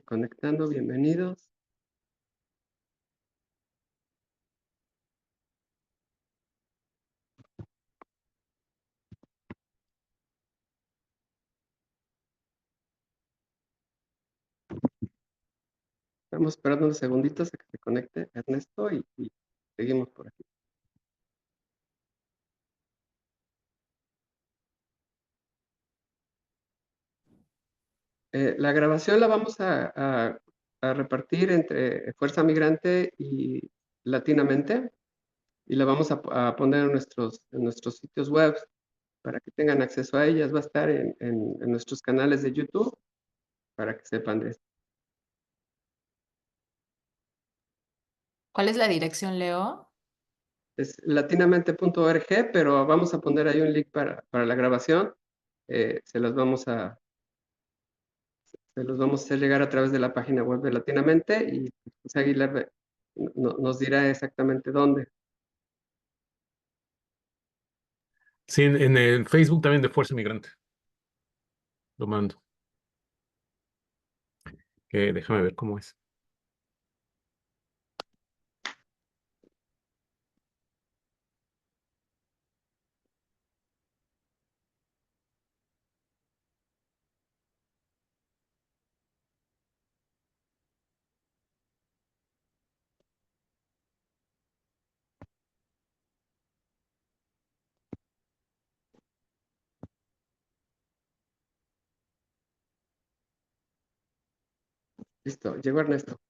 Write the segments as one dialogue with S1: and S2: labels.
S1: Conectando, bienvenidos. Estamos esperando unos segunditos a que se conecte Ernesto y seguimos por aquí. La grabación la vamos a repartir entre Fuerza Migrante y Latinamente y la vamos a poner en nuestros sitios web para que tengan acceso a ellas. Va a estar en nuestros canales de YouTube para que sepan de esto.
S2: ¿Cuál es la dirección, Leo?
S1: Es latinamente.org, pero vamos a poner ahí un link para la grabación. Se los vamos a hacer llegar a través de la página web de Latinamente y José Aguilar nos dirá exactamente dónde.
S3: Sí, en el Facebook también de Fuerza Migrante. Lo mando. Déjame ver cómo es.
S1: Listo, llegó Ernesto.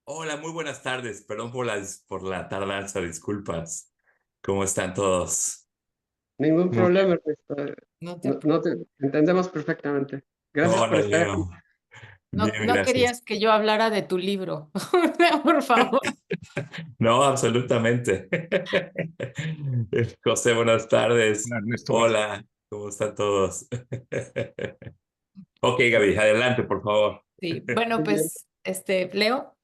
S4: Hola, muy buenas tardes. Perdón por la tardanza, disculpas. ¿Cómo están todos?
S1: Ningún
S3: Muy bien.
S1: problema, Ernesto.
S2: No te,
S1: No te entendemos perfectamente. Gracias por
S4: Hola,
S1: estar aquí.
S4: Leo. Bien,
S2: no
S4: gracias.
S2: querías que yo hablara de tu libro, por favor.
S4: No, absolutamente. José, buenas tardes.
S3: Hola, Ernesto, buenas tardes.
S4: Hola, ¿cómo están todos? Ok, Gaby, adelante, por favor.
S2: Sí, bueno,
S1: Muy bien.
S2: pues, Leo.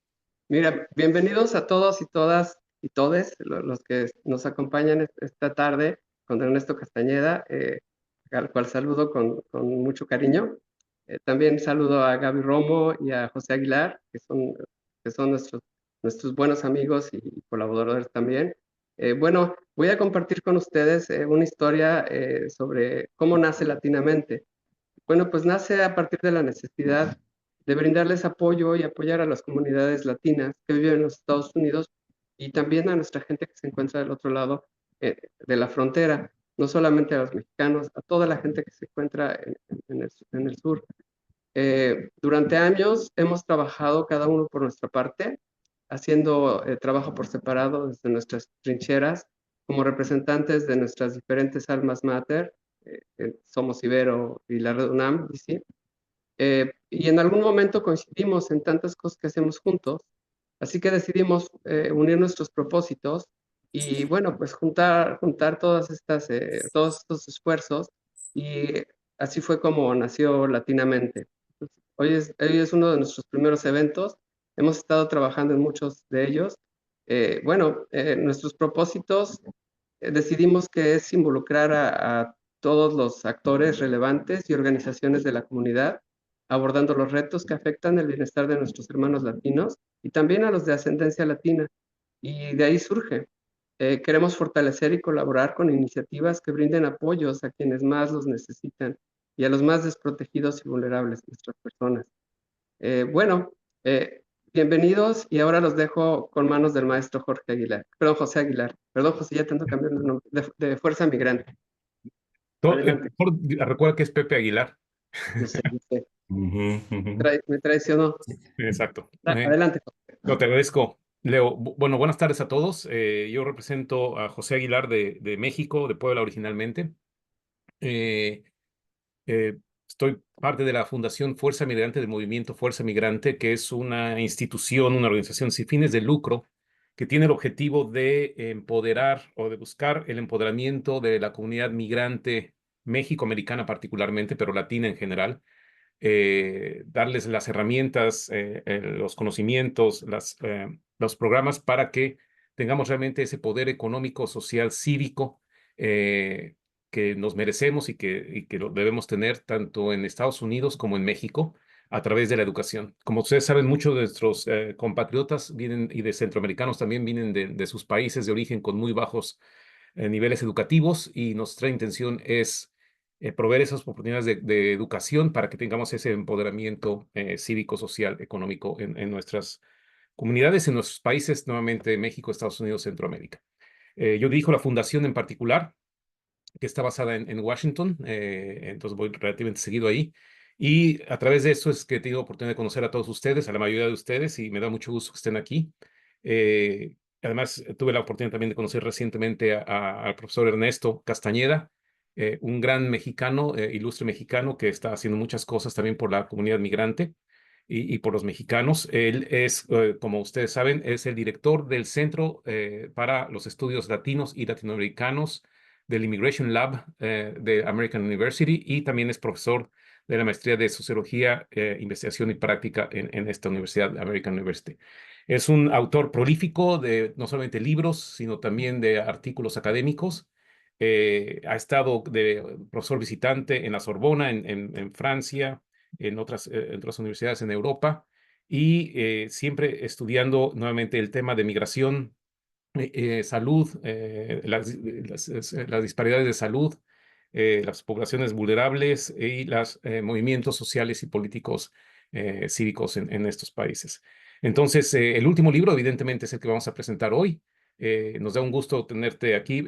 S1: Mira, bienvenidos a todos y todas y todes los que nos acompañan esta tarde con Ernesto Castañeda, al cual saludo con mucho cariño. También saludo a Gaby Romo y a José Aguilar, que son nuestros buenos amigos y colaboradores también. Bueno, voy a compartir con ustedes una historia sobre cómo nace Latinamente. Bueno, pues nace a partir de la necesidad de brindarles apoyo y apoyar a las comunidades latinas que viven en los Estados Unidos y también a nuestra gente que se encuentra del otro lado de la frontera, no solamente a los mexicanos, a toda la gente que se encuentra en el sur. Durante años hemos trabajado cada uno por nuestra parte, haciendo trabajo por separado desde nuestras trincheras, como representantes de nuestras diferentes almas mater, Somos Ibero y la Red UNAM, ¿sí? Y en algún momento coincidimos en tantas cosas que hacemos juntos, así que decidimos unir nuestros propósitos y bueno, pues juntar todos estos esfuerzos y así fue como nació Latinamente. Hoy es uno de nuestros primeros eventos, hemos estado trabajando en muchos de ellos. Nuestros propósitos decidimos que es involucrar a todos los actores relevantes y organizaciones de la comunidad, abordando los retos que afectan el bienestar de nuestros hermanos latinos y también a los de ascendencia latina. Y de ahí surge. Queremos fortalecer y colaborar con iniciativas que brinden apoyos a quienes más los necesitan y a los más desprotegidos y vulnerables, nuestras personas. Eh, bueno, eh, Bienvenidos y ahora los dejo con manos del maestro Jorge Aguilar. Perdón, José Aguilar. Perdón, José, ya tanto cambiando el nombre. De Fuerza Migrante. Adelante.
S3: Recuerda que es Pepe Aguilar.
S1: Yo sé, yo sé.
S4: Ujú, ujú.
S1: Me traicionó.
S3: Exacto.
S1: Adelante, José.
S3: No, te agradezco, Leo. Bueno, buenas tardes a todos. Yo represento a José Aguilar de México, de Puebla originalmente. Eh, Estoy parte de la Fundación Fuerza Migrante, del movimiento Fuerza Migrante, que es una institución, una organización sin fines de lucro que tiene el objetivo de empoderar o de buscar el empoderamiento de la comunidad migrante mexicoamericana particularmente, pero latina en general, darles las herramientas, los conocimientos, los programas para que tengamos realmente ese poder económico, social, cívico que nos merecemos y que lo debemos tener tanto en Estados Unidos como en México a través de la educación. Como ustedes saben, muchos de nuestros compatriotas vienen y de centroamericanos también vienen de sus países de origen con muy bajos niveles educativos y nuestra intención es proveer esas oportunidades de educación para que tengamos ese empoderamiento cívico, social, económico en nuestras comunidades, en nuestros países, nuevamente México, Estados Unidos, Centroamérica. Yo dirijo la fundación en particular, que está basada en Washington, entonces voy relativamente seguido ahí. Y a través de eso es que he tenido oportunidad de conocer a todos ustedes, a la mayoría de ustedes, y me da mucho gusto que estén aquí. Además, tuve la oportunidad también de conocer recientemente al profesor Ernesto Castañeda, un gran mexicano, ilustre mexicano, que está haciendo muchas cosas también por la comunidad migrante y por los mexicanos. Él es, como ustedes saben, es el director del Centro para los Estudios Latinos y Latinoamericanos del Immigration Lab de American University y también es profesor de la maestría de Sociología, Investigación y Práctica en esta universidad, American University. Es un autor prolífico de no solamente libros, sino también de artículos académicos. Ha estado de profesor visitante en la Sorbona, en Francia, en otras universidades en Europa, y siempre estudiando nuevamente el tema de migración, salud, las disparidades de salud, las poblaciones vulnerables y los movimientos sociales y políticos cívicos en estos países. Entonces, el último libro, evidentemente, es el que vamos a presentar hoy. Nos da un gusto tenerte aquí.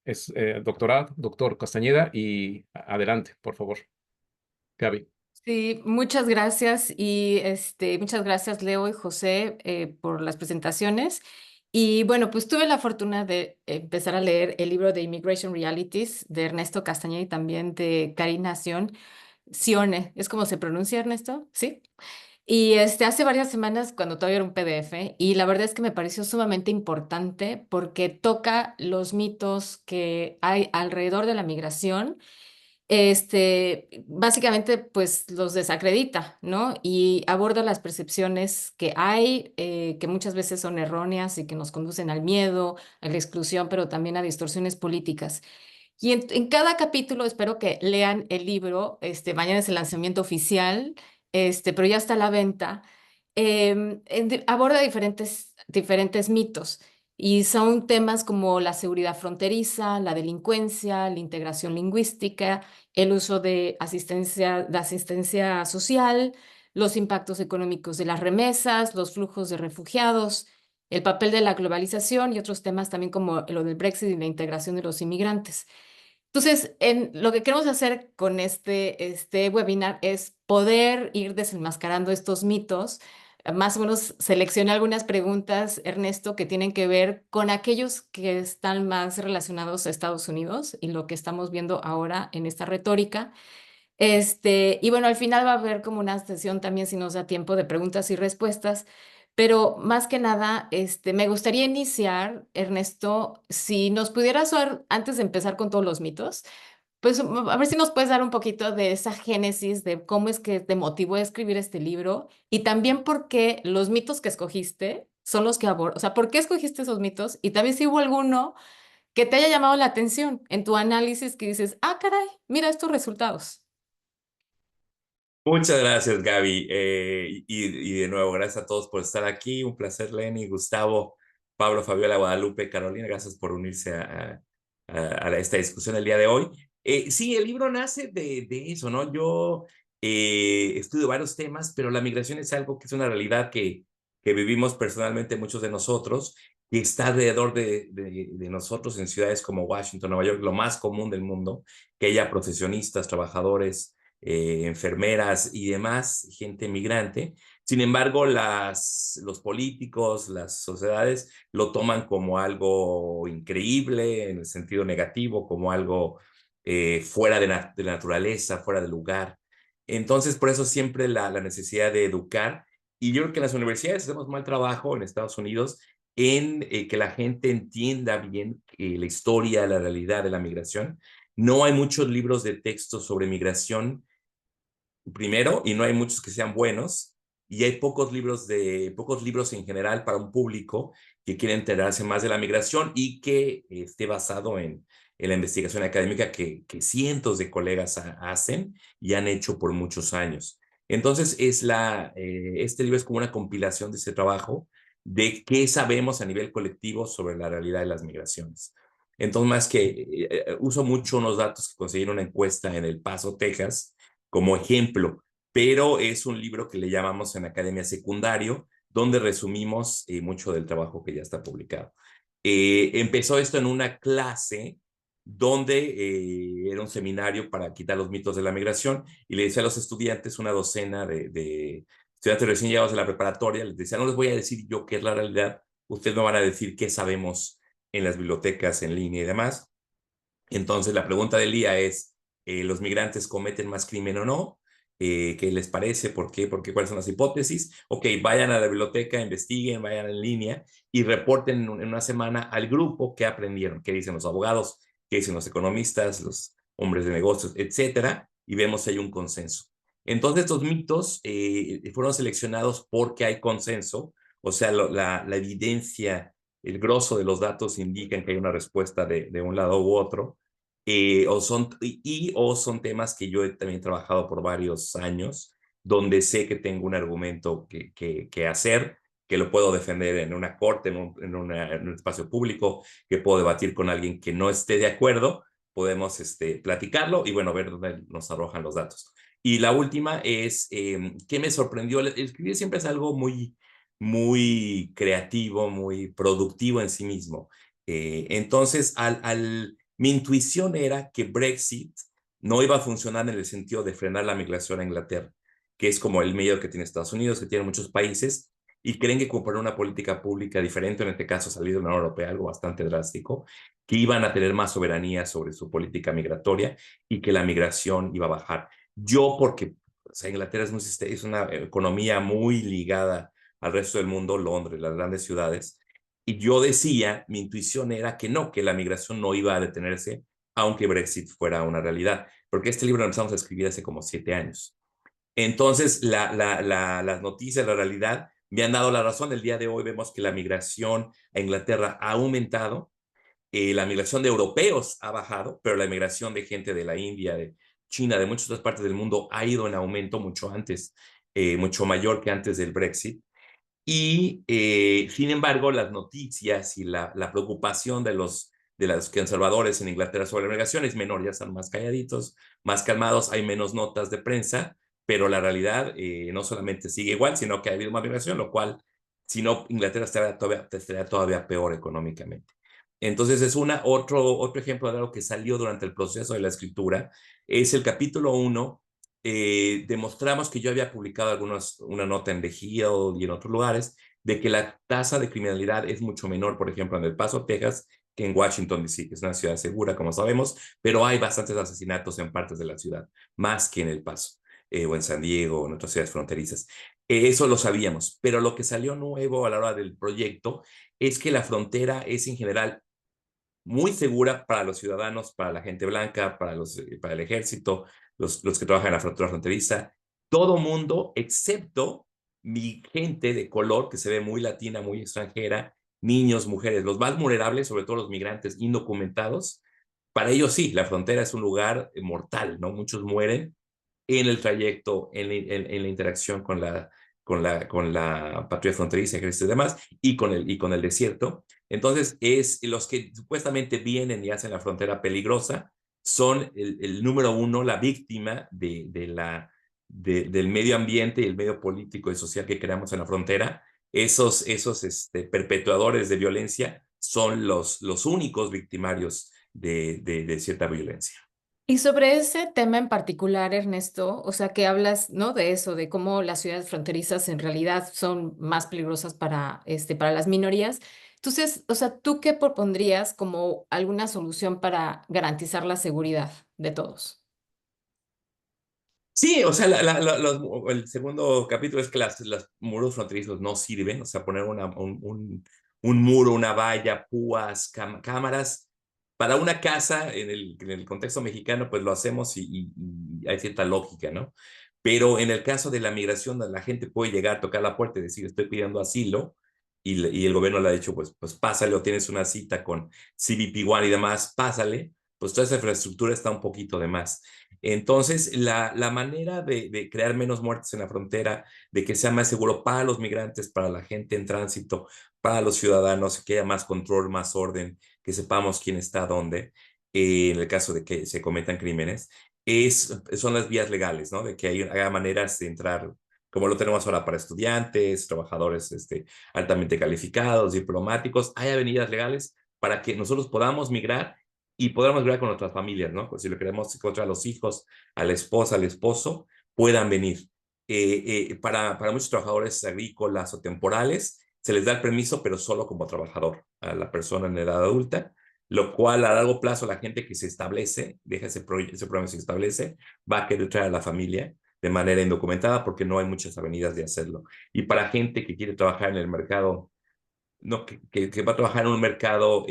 S3: Es doctor Castañeda, y adelante, por favor, Gaby.
S2: Sí, muchas gracias y muchas gracias Leo y José por las presentaciones. Y bueno, pues tuve la fortuna de empezar a leer el libro de Immigration Realities de Ernesto Castañeda y también de Karina Sione. ¿Es como se pronuncia, Ernesto? Sí. Y hace varias semanas cuando todavía era un PDF y la verdad es que me pareció sumamente importante porque toca los mitos que hay alrededor de la migración. Básicamente, pues los desacredita, ¿no? Y aborda las percepciones que hay, que muchas veces son erróneas y que nos conducen al miedo, a la exclusión, pero también a distorsiones políticas. Y en cada capítulo espero que lean el libro, mañana es el lanzamiento oficial, pero ya está a la venta. Aborda diferentes mitos y son temas como la seguridad fronteriza, la delincuencia, la integración lingüística, el uso de asistencia social, los impactos económicos de las remesas, los flujos de refugiados, el papel de la globalización y otros temas también como lo del Brexit y la integración de los inmigrantes. Entonces, lo que queremos hacer con este webinar es poder ir desenmascarando estos mitos. Más o menos seleccioné algunas preguntas, Ernesto, que tienen que ver con aquellos que están más relacionados a Estados Unidos y lo que estamos viendo ahora en esta retórica. Y bueno, al final va a haber como una sesión también, si nos da tiempo, de preguntas y respuestas. Pero más que nada, me gustaría iniciar, Ernesto, si nos pudieras dar, antes de empezar con todos los mitos, pues a ver si nos puedes dar un poquito de esa génesis de cómo es que te motivó a escribir este libro y también por qué los mitos que escogiste son los que abordas. O sea, ¿por qué escogiste esos mitos? Y también si hubo alguno que te haya llamado la atención en tu análisis que dices, ah, caray, mira estos resultados.
S4: Muchas gracias, Gaby. Y de nuevo, gracias a todos por estar aquí. Un placer, Lenny, Gustavo, Pablo, Fabiola, Guadalupe, Carolina. Gracias por unirse a esta discusión el día de hoy. Sí, el libro nace de eso, ¿no? Yo estudio varios temas, pero la migración es algo que es una realidad que vivimos personalmente muchos de nosotros y está alrededor de nosotros en ciudades como Washington, Nueva York, lo más común del mundo, que haya profesionistas, trabajadores, enfermeras y demás, gente migrante. Sin embargo, los políticos, las sociedades lo toman como algo increíble en el sentido negativo, como algo fuera de la naturaleza, fuera de lugar. Entonces, por eso siempre la necesidad de educar. Y yo creo que en las universidades hacemos mal trabajo en Estados Unidos en que la gente entienda bien la historia, la realidad de la migración. No hay muchos libros de texto sobre migración primero, y no hay muchos que sean buenos, y hay pocos libros en general para un público que quiere enterarse más de la migración y que esté basado en la investigación académica que cientos de colegas hacen y han hecho por muchos años. Entonces, este libro es como una compilación de ese trabajo de qué sabemos a nivel colectivo sobre la realidad de las migraciones. Entonces, más que uso mucho unos datos que conseguí en una encuesta en El Paso, Texas, como ejemplo, pero es un libro que le llamamos en Academia Secundario, donde resumimos mucho del trabajo que ya está publicado. Empezó esto en una clase donde era un seminario para quitar los mitos de la migración y le decía a los estudiantes, una docena de estudiantes recién llegados de la preparatoria, les decía, no les voy a decir yo qué es la realidad, ustedes me van a decir qué sabemos en las bibliotecas en línea y demás. Entonces la pregunta del día es, ¿los migrantes cometen más crimen o no? ¿Qué les parece? ¿Por qué? ¿Cuáles son las hipótesis? Ok, vayan a la biblioteca, investiguen, vayan en línea y reporten en una semana al grupo qué aprendieron, qué dicen los abogados, qué dicen los economistas, los hombres de negocios, etcétera, y vemos si hay un consenso. Entonces estos mitos fueron seleccionados porque hay consenso, o sea, la evidencia, el grosso de los datos indican que hay una respuesta de un lado u otro, o son temas que yo he también trabajado por varios años, donde sé que tengo un argumento que hacer, que lo puedo defender en una corte, en un espacio público, que puedo debatir con alguien que no esté de acuerdo, podemos platicarlo y bueno, ver dónde nos arrojan los datos. Y la última es, ¿qué me sorprendió? El escribir siempre es algo muy creativo, muy productivo en sí mismo. Entonces, mi intuición era que Brexit no iba a funcionar en el sentido de frenar la migración a Inglaterra, que es como el medio que tiene Estados Unidos, que tiene muchos países, y creen que con poner una política pública diferente, en este caso salir de la Unión Europea, algo bastante drástico, que iban a tener más soberanía sobre su política migratoria y que la migración iba a bajar. Yo, porque o sea, Inglaterra es una economía muy ligada al resto del mundo, Londres, las grandes ciudades, y yo decía, mi intuición era que no, que la migración no iba a detenerse, aunque Brexit fuera una realidad, porque este libro lo empezamos a escribir hace como 7 años. Entonces, las noticias, la realidad, me han dado la razón. El día de hoy vemos que la migración a Inglaterra ha aumentado, la migración de europeos ha bajado, pero la migración de gente de la India, de China, de muchas otras partes del mundo ha ido en aumento mucho antes, mucho mayor que antes del Brexit. Y, sin embargo, las noticias y la preocupación de los conservadores en Inglaterra sobre la migración es menor, ya están más calladitos, más calmados, hay menos notas de prensa, pero la realidad no solamente sigue igual, sino que ha habido más migración, lo cual, si no, Inglaterra estaría todavía peor económicamente. Entonces, es otro ejemplo de algo que salió durante el proceso de la escritura, es el capítulo 1. Demostramos que yo había publicado una nota en The Hill y en otros lugares de que la tasa de criminalidad es mucho menor, por ejemplo, en El Paso, Texas, que en Washington, D.C., que es una ciudad segura, como sabemos, pero hay bastantes asesinatos en partes de la ciudad, más que en El Paso, o en San Diego, o en otras ciudades fronterizas. Eso lo sabíamos, pero lo que salió nuevo a la hora del proyecto es que la frontera es en general muy segura para los ciudadanos, para la gente blanca, para el ejército, los que trabajan en la frontera fronteriza, todo mundo, excepto mi gente de color, que se ve muy latina, muy extranjera, niños, mujeres, los más vulnerables, sobre todo los migrantes indocumentados. Para ellos sí, la frontera es un lugar mortal, ¿no? Muchos mueren en el trayecto, en la interacción con la patrulla fronteriza, ejército y demás, y con el desierto. Entonces, los que supuestamente vienen y hacen la frontera peligrosa son el número uno, la víctima del medio ambiente y el medio político y social que creamos en la frontera. Esos perpetuadores de violencia son los únicos victimarios de cierta violencia.
S2: Y sobre ese tema en particular, Ernesto, o sea, que hablas, ¿no? De eso, de cómo las ciudades fronterizas en realidad son más peligrosas para las minorías. Entonces, o sea, ¿tú qué propondrías como alguna solución para garantizar la seguridad de todos?
S4: Sí, o sea, el segundo capítulo es que los muros fronterizos no sirven, o sea, poner un muro, una valla, púas, cámaras. Para una casa, en el contexto mexicano, pues lo hacemos y hay cierta lógica, ¿no? Pero en el caso de la migración, la gente puede llegar a tocar la puerta y decir, estoy pidiendo asilo, y el gobierno le ha dicho, pues pásale, o tienes una cita con CBP One y demás, pásale, pues toda esa infraestructura está un poquito de más. Entonces, la manera de crear menos muertes en la frontera, de que sea más seguro para los migrantes, para la gente en tránsito, para los ciudadanos, que haya más control, más orden, que sepamos quién está dónde, en el caso de que se cometan crímenes, son las vías legales, ¿no? De que haya maneras de entrar, como lo tenemos ahora para estudiantes, trabajadores altamente calificados, diplomáticos, hay avenidas legales para que nosotros podamos migrar y podamos migrar con nuestras familias, ¿no? Pues si lo queremos contra los hijos, a la esposa, al esposo, puedan venir. Para muchos trabajadores agrícolas o temporales, se les da el permiso, pero solo como trabajador a la persona en edad adulta, lo cual a largo plazo la gente que se establece, deja ese programa se establece, va a querer traer a la familia de manera indocumentada porque no hay muchas avenidas de hacerlo. Y para gente que quiere trabajar en el mercado, no, que va a trabajar en un mercado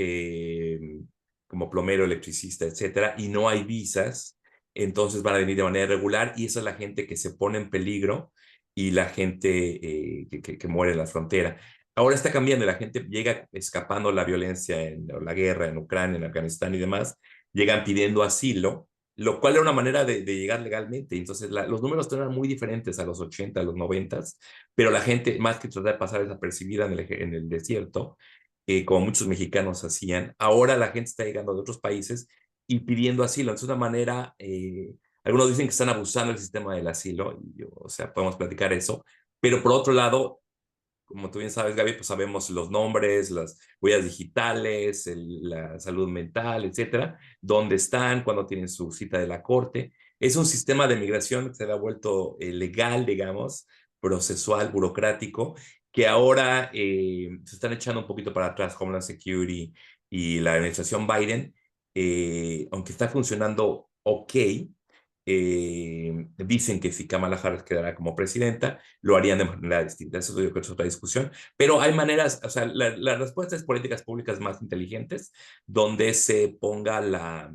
S4: como plomero, electricista, etcétera, y no hay visas, entonces van a venir de manera regular y esa es la gente que se pone en peligro y la gente que muere en la frontera. Ahora está cambiando, la gente llega escapando la violencia, o la guerra en Ucrania, en Afganistán y demás, llegan pidiendo asilo, lo cual era una manera de llegar legalmente. Entonces, los números eran muy diferentes a los 80, a los 90, pero la gente, más que tratar de pasar desapercibida en el desierto, como muchos mexicanos hacían, ahora la gente está llegando de otros países y pidiendo asilo. Es una manera, algunos dicen que están abusando del sistema del asilo, o sea, podemos platicar eso, pero por otro lado, como tú bien sabes, Gaby, pues sabemos los nombres, las huellas digitales, la salud mental, etcétera, dónde están, cuándo tienen su cita de la corte. Es un sistema de migración que se ha vuelto legal, digamos, procesual, burocrático, que ahora se están echando un poquito para atrás Homeland Security y la administración Biden, aunque está funcionando ok. Dicen que si Kamala Harris quedará como presidenta, lo harían de manera distinta. Eso yo creo que es otra discusión. Pero hay maneras, o sea, la respuesta es políticas públicas más inteligentes, donde se ponga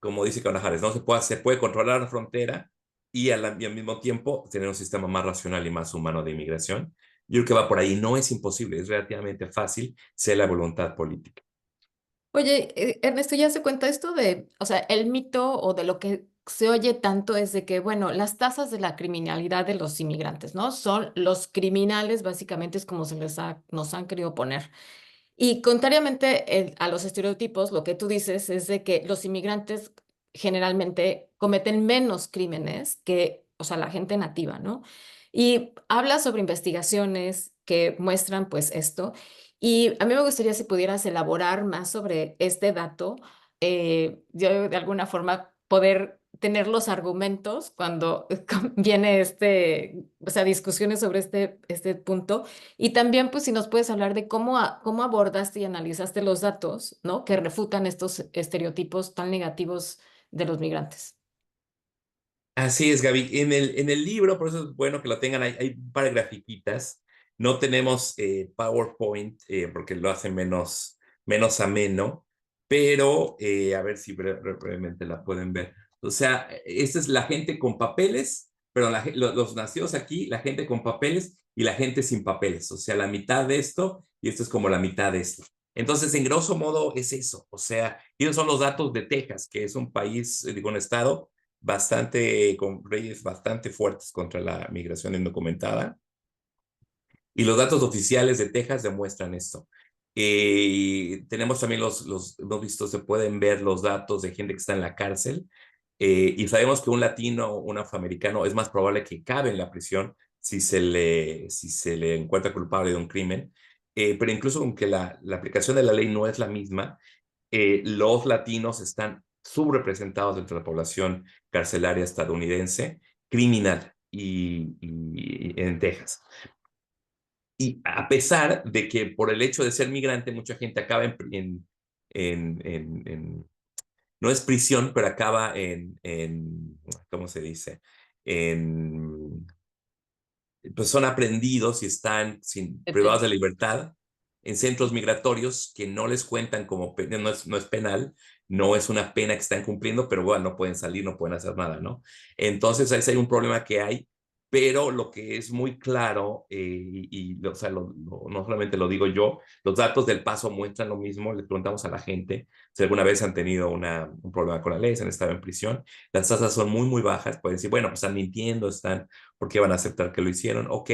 S4: como dice Kamala Harris, ¿no? Se puede controlar la frontera y al mismo tiempo tener un sistema más racional y más humano de inmigración. Yo creo que va por ahí. No es imposible, es relativamente fácil, sea la voluntad política.
S2: Oye, Ernesto, ¿ya se cuenta esto de, o sea, el mito o de lo que se oye tanto es de que, bueno, las tasas de la criminalidad de los inmigrantes, ¿no? Son los criminales, básicamente es como nos han querido poner. Y contrariamente a los estereotipos, lo que tú dices es de que los inmigrantes generalmente cometen menos crímenes que, o sea, la gente nativa, ¿no? Y habla sobre investigaciones que muestran pues esto. Y a mí me gustaría si pudieras elaborar más sobre este dato, yo de alguna forma poder tener los argumentos cuando viene o sea, discusiones sobre este punto y también, pues, si nos puedes hablar de cómo abordaste y analizaste los datos, ¿no? Que refutan estos estereotipos tan negativos de los migrantes.
S4: Así es, Gaby. En el libro, por eso es bueno que lo tengan, hay un par de grafiquitas. No tenemos PowerPoint porque lo hace menos ameno, pero a ver si brevemente la pueden ver. O sea, esta es la gente con papeles, pero los nacidos aquí, la gente con papeles y la gente sin papeles. O sea, la mitad de esto y esto es como la mitad de esto. Entonces, en grosso modo, es eso. O sea, esos son los datos de Texas, que es un país, digo, un estado con leyes bastante fuertes contra la migración indocumentada. Y los datos oficiales de Texas demuestran esto. Tenemos también hemos visto, se pueden ver los datos de gente que está en la cárcel. Y sabemos que un latino o un afroamericano es más probable que cabe en la prisión si se le encuentra culpable de un crimen. Pero incluso aunque la aplicación de la ley no es la misma, los latinos están subrepresentados entre la población carcelaria estadounidense criminal y en Texas. Y a pesar de que por el hecho de ser migrante, mucha gente acaba no es prisión, pero acaba ¿cómo se dice? Pues son aprendidos y están privados de libertad en centros migratorios que no les cuentan no es penal, no es una pena que están cumpliendo, pero bueno, no pueden salir, no pueden hacer nada, ¿no? Entonces, ese hay un problema que hay, pero lo que es muy claro, o sea, no solamente lo digo yo, los datos del Paso muestran lo mismo. Le preguntamos a la gente si alguna vez han tenido un problema con la ley, si han estado en prisión. Las tasas son muy, muy bajas. Pueden decir, bueno, pues están mintiendo, ¿por qué van a aceptar que lo hicieron? Ok.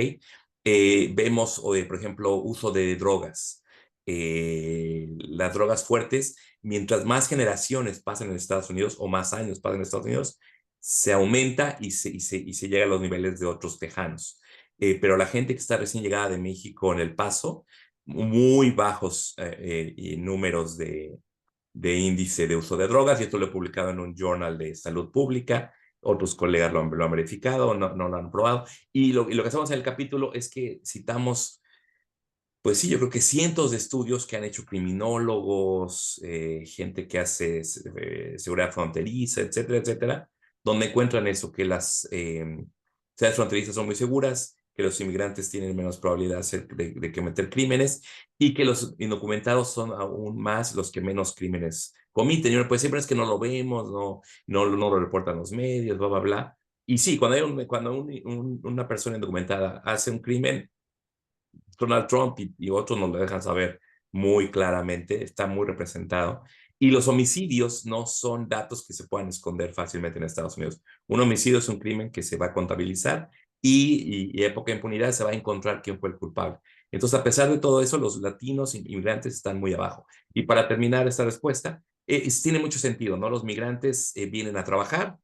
S4: Vemos, por ejemplo, uso de drogas. Las drogas fuertes, mientras más generaciones pasen en Estados Unidos o más años pasen en Estados Unidos, se aumenta y se llega a los niveles de otros tejanos. Pero la gente que está recién llegada de México en El Paso, muy bajos números de índice de uso de drogas, y esto lo he publicado en un journal de salud pública. Otros colegas lo han verificado, no lo han probado. Y lo que hacemos en el capítulo es que citamos, pues sí, yo creo que cientos de estudios que han hecho criminólogos, gente que hace seguridad fronteriza, etcétera, etcétera, donde encuentran eso, que las ciudades fronterizas son muy seguras, que los inmigrantes tienen menos probabilidad de cometer crímenes, y que los indocumentados son aún más los que menos crímenes comiten. Y uno puede decir, pero es que no lo vemos, no lo reportan los medios, bla, bla, bla. Y sí, cuando una persona indocumentada hace un crimen, Donald Trump y otros nos lo dejan saber muy claramente, está muy representado. Y los homicidios no son datos que se puedan esconder fácilmente en Estados Unidos. Un homicidio es un crimen que se va a contabilizar y época de impunidad se va a encontrar quién fue el culpable. Entonces, a pesar de todo eso, los latinos inmigrantes están muy abajo. Y para terminar esta respuesta, tiene mucho sentido, ¿no? Los migrantes vienen a trabajar,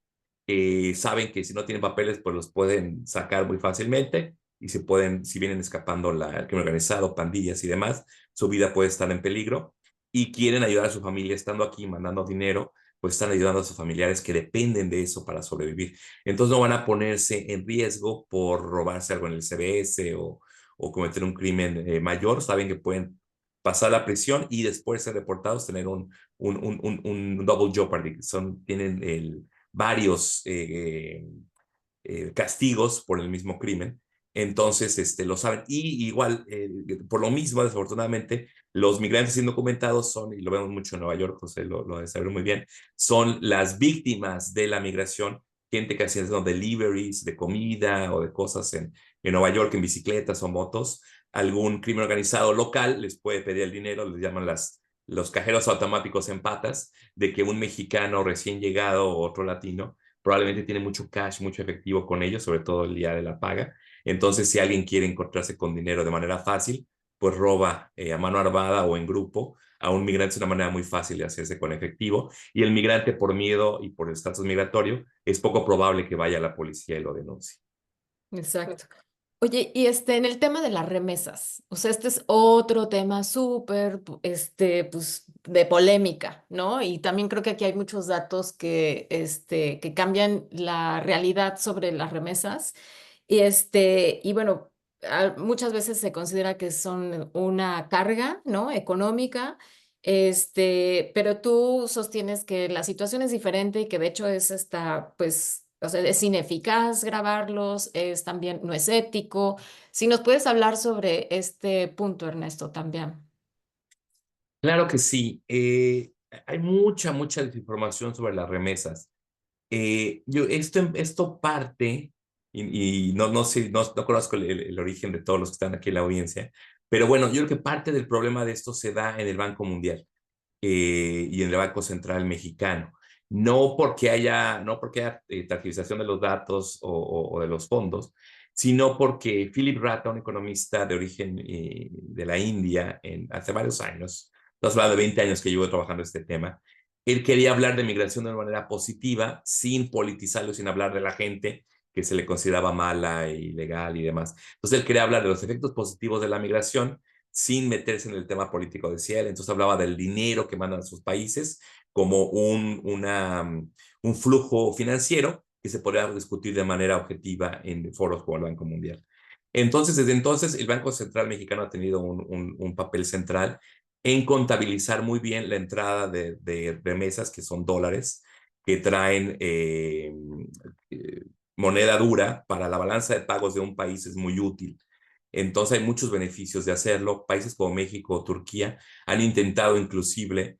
S4: saben que si no tienen papeles, pues los pueden sacar muy fácilmente, y si vienen escapando el crimen organizado, pandillas y demás, su vida puede estar en peligro, y quieren ayudar a su familia estando aquí, mandando dinero, pues están ayudando a sus familiares que dependen de eso para sobrevivir. Entonces no van a ponerse en riesgo por robarse algo en el CBS o cometer un crimen mayor. Saben que pueden pasar la prisión y después ser deportados, tener un double jeopardy. Tienen varios castigos por el mismo crimen. Entonces, lo saben. Y igual, por lo mismo, desafortunadamente, los migrantes indocumentados son, y lo vemos mucho en Nueva York, José lo debe saber muy bien, son las víctimas de la migración, gente que haciendo deliveries de comida o de cosas en Nueva York en bicicletas o motos. Algún crimen organizado local les puede pedir el dinero, les llaman los cajeros automáticos en patas, de que un mexicano recién llegado o otro latino probablemente tiene mucho cash, mucho efectivo con ellos, sobre todo el día de la paga. Entonces, si alguien quiere encontrarse con dinero de manera fácil, pues roba a mano armada o en grupo a un migrante. Es una manera muy fácil de hacerse con efectivo. Y el migrante, por miedo y por el estatus migratorio, es poco probable que vaya a la policía y lo denuncie.
S2: Exacto. Oye, y en el tema de las remesas, o sea, este es otro tema súper, pues, de polémica, ¿no? Y también creo que aquí hay muchos datos que cambian la realidad sobre las remesas. Y bueno, muchas veces se considera que son una carga, ¿no? Económica, pero tú sostienes que la situación es diferente y que de hecho es pues, o sea, es ineficaz grabarlos, también no es ético. Si nos puedes hablar sobre este punto, Ernesto, también.
S4: Claro que sí. Hay mucha desinformación sobre las remesas. Esto parte, y no sé, no conozco el origen de todos los que están aquí en la audiencia, pero bueno, yo creo que parte del problema de esto se da en el Banco Mundial y en el Banco Central Mexicano. No porque haya tergiversación de los datos o de los fondos, sino porque Philip Rata, un economista de origen de la India, hace varios años, estamos hablando de 20 años que llevo trabajando este tema, él quería hablar de migración de una manera positiva, sin politizarlo, sin hablar de la gente que se le consideraba mala, ilegal y demás. Entonces él quería hablar de los efectos positivos de la migración sin meterse en el tema político, decía él. Entonces hablaba del dinero que mandan a sus países como un flujo financiero que se podría discutir de manera objetiva en foros como el Banco Mundial. Entonces, desde entonces, el Banco Central Mexicano ha tenido un papel central en contabilizar muy bien la entrada de remesas, que son dólares, que traen moneda dura para la balanza de pagos de un país. Es muy útil. Entonces hay muchos beneficios de hacerlo. Países como México o Turquía han intentado inclusive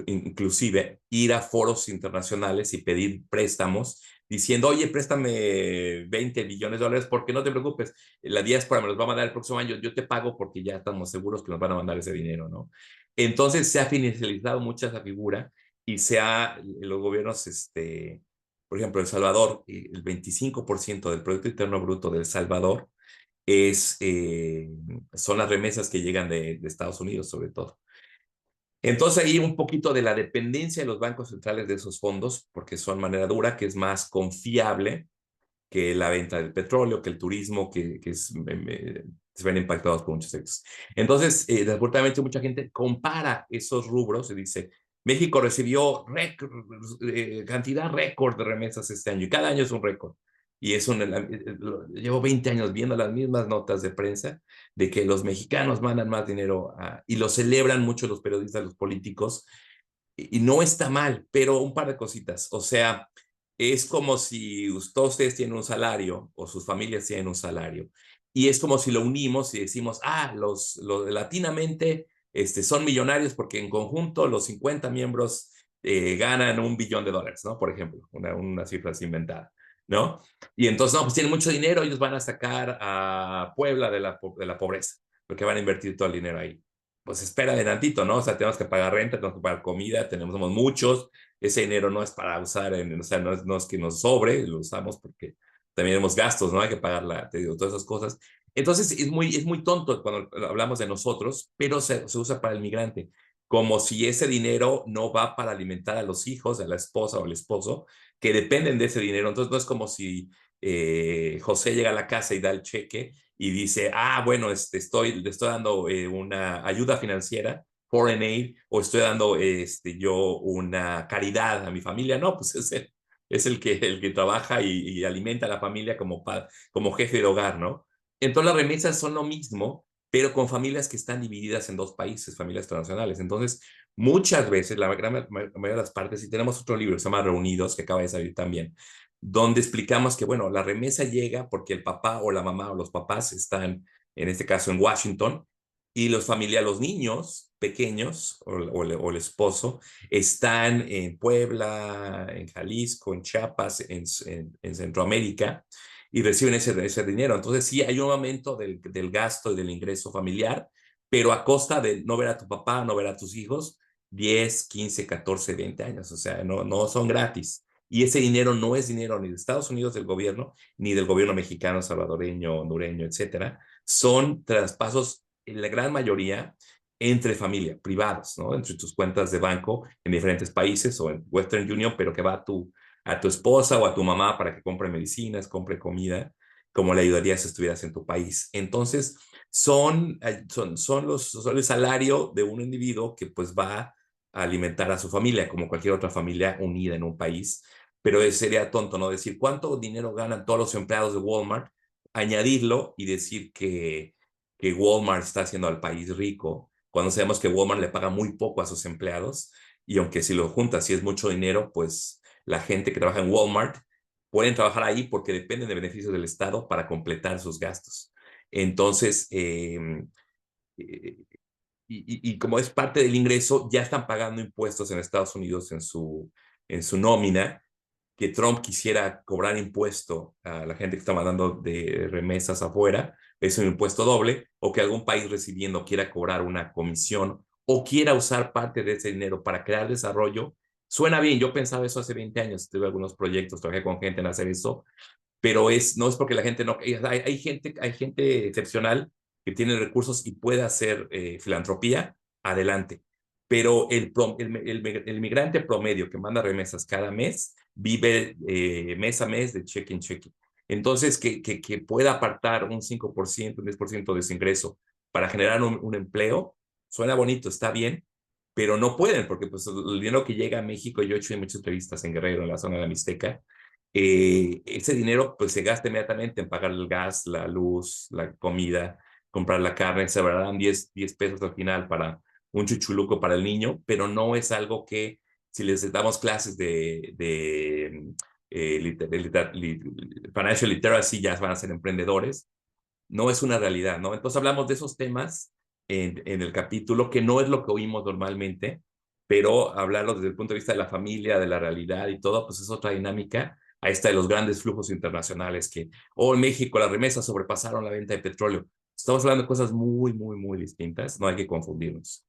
S4: inclusive ir a foros internacionales y pedir préstamos diciendo, oye, préstame 20 millones de dólares porque no te preocupes, la diáspora me los va a mandar el próximo año, yo te pago porque ya estamos seguros que nos van a mandar ese dinero, ¿no? Entonces se ha financializado mucho esa figura y los gobiernos, por ejemplo, El Salvador, el 25% del Producto Interno Bruto de El Salvador son las remesas que llegan de Estados Unidos, sobre todo. Entonces ahí un poquito de la dependencia de los bancos centrales de esos fondos, porque son manera dura, que es más confiable que la venta del petróleo, que el turismo, que se ven impactados por muchos sectores. Entonces, desafortunadamente mucha gente compara esos rubros y dice, México recibió cantidad récord de remesas este año, y cada año es un récord. Y llevo 20 años viendo las mismas notas de prensa de que los mexicanos mandan más dinero y lo celebran mucho los periodistas, los políticos, y no está mal, pero un par de cositas. O sea, es como si todos ustedes tienen un salario o sus familias tienen un salario. Y es como si lo unimos y decimos, los latinamente son millonarios porque en conjunto los 50 miembros ganan $1 billón, ¿no? Por ejemplo, una cifra así inventada, ¿no? Y entonces, no, pues tienen mucho dinero, ellos van a sacar a Puebla de la pobreza, porque van a invertir todo el dinero ahí. Pues espera de tantito, ¿no? O sea, tenemos que pagar renta, tenemos que pagar comida, somos muchos, ese dinero no es para usar, o sea, no es que nos sobre, lo usamos porque también tenemos gastos, ¿no? Hay que pagar te digo, todas esas cosas. Entonces, es muy tonto cuando hablamos de nosotros, pero se usa para el migrante, como si ese dinero no va para alimentar a los hijos, a la esposa o el esposo, que dependen de ese dinero. Entonces, no es como si José llega a la casa y da el cheque y dice, bueno, le estoy dando una ayuda financiera, foreign aid, o estoy dando yo una caridad a mi familia. No, pues es el que trabaja y alimenta a la familia como jefe de hogar, ¿no? Entonces las remesas son lo mismo, pero con familias que están divididas en dos países, familias transnacionales. Entonces, muchas veces, la gran mayoría de las partes, y tenemos otro libro que se llama Reunidos, que acaba de salir también, donde explicamos que, bueno, la remesa llega porque el papá o la mamá o los papás están, en este caso, en Washington, y los niños pequeños o el esposo están en Puebla, en Jalisco, en Chiapas, en Centroamérica, y reciben ese dinero. Entonces sí hay un aumento del gasto y del ingreso familiar, pero a costa de no ver a tu papá, no ver a tus hijos 10, 15, 14, 20 años. O sea, no son gratis. Y ese dinero no es dinero ni de Estados Unidos del gobierno, ni del gobierno mexicano, salvadoreño, hondureño, etcétera. Son traspasos, en la gran mayoría, entre familia, privados, ¿no? Entre tus cuentas de banco en diferentes países o en Western Union, pero que va a tu esposa o a tu mamá para que compre medicinas, compre comida, como le ayudarías si estuvieras en tu país. Entonces, son el salario de un individuo que pues va a alimentar a su familia, como cualquier otra familia unida en un país. Pero sería tonto, ¿no? Decir cuánto dinero ganan todos los empleados de Walmart, añadirlo y decir que Walmart está haciendo al país rico, cuando sabemos que Walmart le paga muy poco a sus empleados, y aunque si lo juntas, si es mucho dinero, pues la gente que trabaja en Walmart pueden trabajar ahí porque dependen de beneficios del Estado para completar sus gastos. Entonces, y como es parte del ingreso, ya están pagando impuestos en Estados Unidos en su nómina. Que Trump quisiera cobrar impuesto a la gente que está mandando de remesas afuera, es un impuesto doble, o que algún país recibiendo quiera cobrar una comisión o quiera usar parte de ese dinero para crear desarrollo. Suena bien, yo pensaba eso hace 20 años, tuve algunos proyectos, trabajé con gente en hacer eso, pero no es porque la gente no, hay gente excepcional que tiene recursos y puede hacer filantropía, adelante. Pero el migrante promedio que manda remesas cada mes vive mes a mes de cheque en cheque. Entonces, que pueda apartar un 5%, un 10% de su ingreso para generar un empleo, suena bonito, está bien, pero no pueden, porque pues, el dinero que llega a México, yo he hecho muchas entrevistas en Guerrero, en la zona de la Mixteca, ese dinero pues se gasta inmediatamente en pagar el gas, la luz, la comida, comprar la carne, se darán 10 pesos al final para un chuchuluco para el niño, pero no es algo que si les damos clases de financial literacy ya van a ser emprendedores, no es una realidad, ¿no? Entonces hablamos de esos temas en el capítulo, que no es lo que oímos normalmente, pero hablarlo desde el punto de vista de la familia, de la realidad y todo, pues es otra dinámica a esta de los grandes flujos internacionales que, en México las remesas sobrepasaron la venta de petróleo. Estamos hablando de cosas muy, muy, muy distintas, no hay que confundirnos.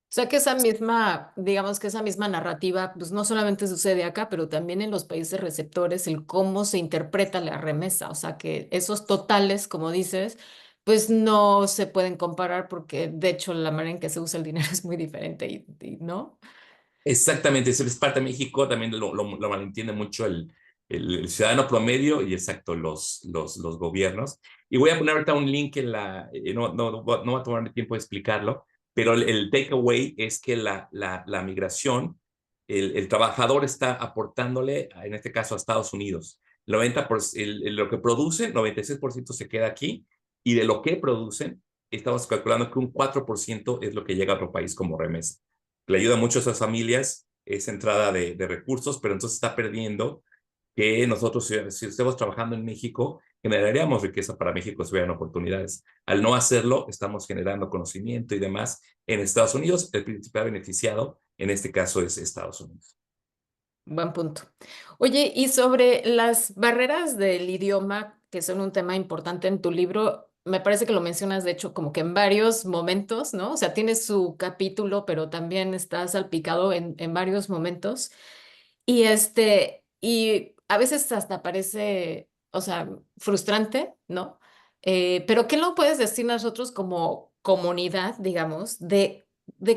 S2: O sea que esa misma, digamos que esa misma narrativa, pues no solamente sucede acá, pero también en los países receptores, el cómo se interpreta la remesa. O sea que esos totales, como dices, pues no se pueden comparar porque de hecho la manera en que se usa el dinero es muy diferente ¿no?
S4: Exactamente, eso es parte de México, también lo malentiende mucho el ciudadano promedio y exacto, los gobiernos. Y voy a poner ahorita un link en no va a tomar tiempo de explicarlo, pero el takeaway es que la migración, el trabajador está aportándole, en este caso a Estados Unidos. 90%, lo que producen, 96% se queda aquí, y de lo que producen, estamos calculando que un 4% es lo que llega a otro país como remesa. Le ayuda mucho a esas familias esa entrada de recursos, pero entonces está perdiendo que nosotros, si estemos trabajando en México, generaríamos riqueza para México si hubieran oportunidades. Al no hacerlo, estamos generando conocimiento y demás en Estados Unidos. El principal beneficiado en este caso es Estados Unidos.
S2: Buen punto. Oye, y sobre las barreras del idioma, que son un tema importante en tu libro, me parece que lo mencionas, de hecho, como que en varios momentos, ¿no? O sea, tienes su capítulo, pero también está salpicado en varios momentos. Y a veces hasta parece, o sea, frustrante, ¿no? Pero ¿qué no puedes decir nosotros como comunidad, digamos, de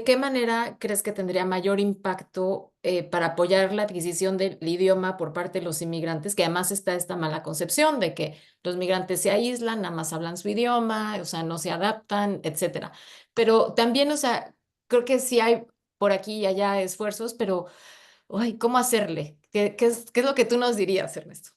S2: qué manera crees que tendría mayor impacto para apoyar la adquisición del idioma por parte de los inmigrantes? Que además está esta mala concepción de que los migrantes se aíslan, nada más hablan su idioma, o sea, no se adaptan, etcétera. Pero también, o sea, creo que sí hay por aquí y allá esfuerzos, pero ay, ¿cómo hacerle? ¿Qué es lo que tú nos dirías, Ernesto?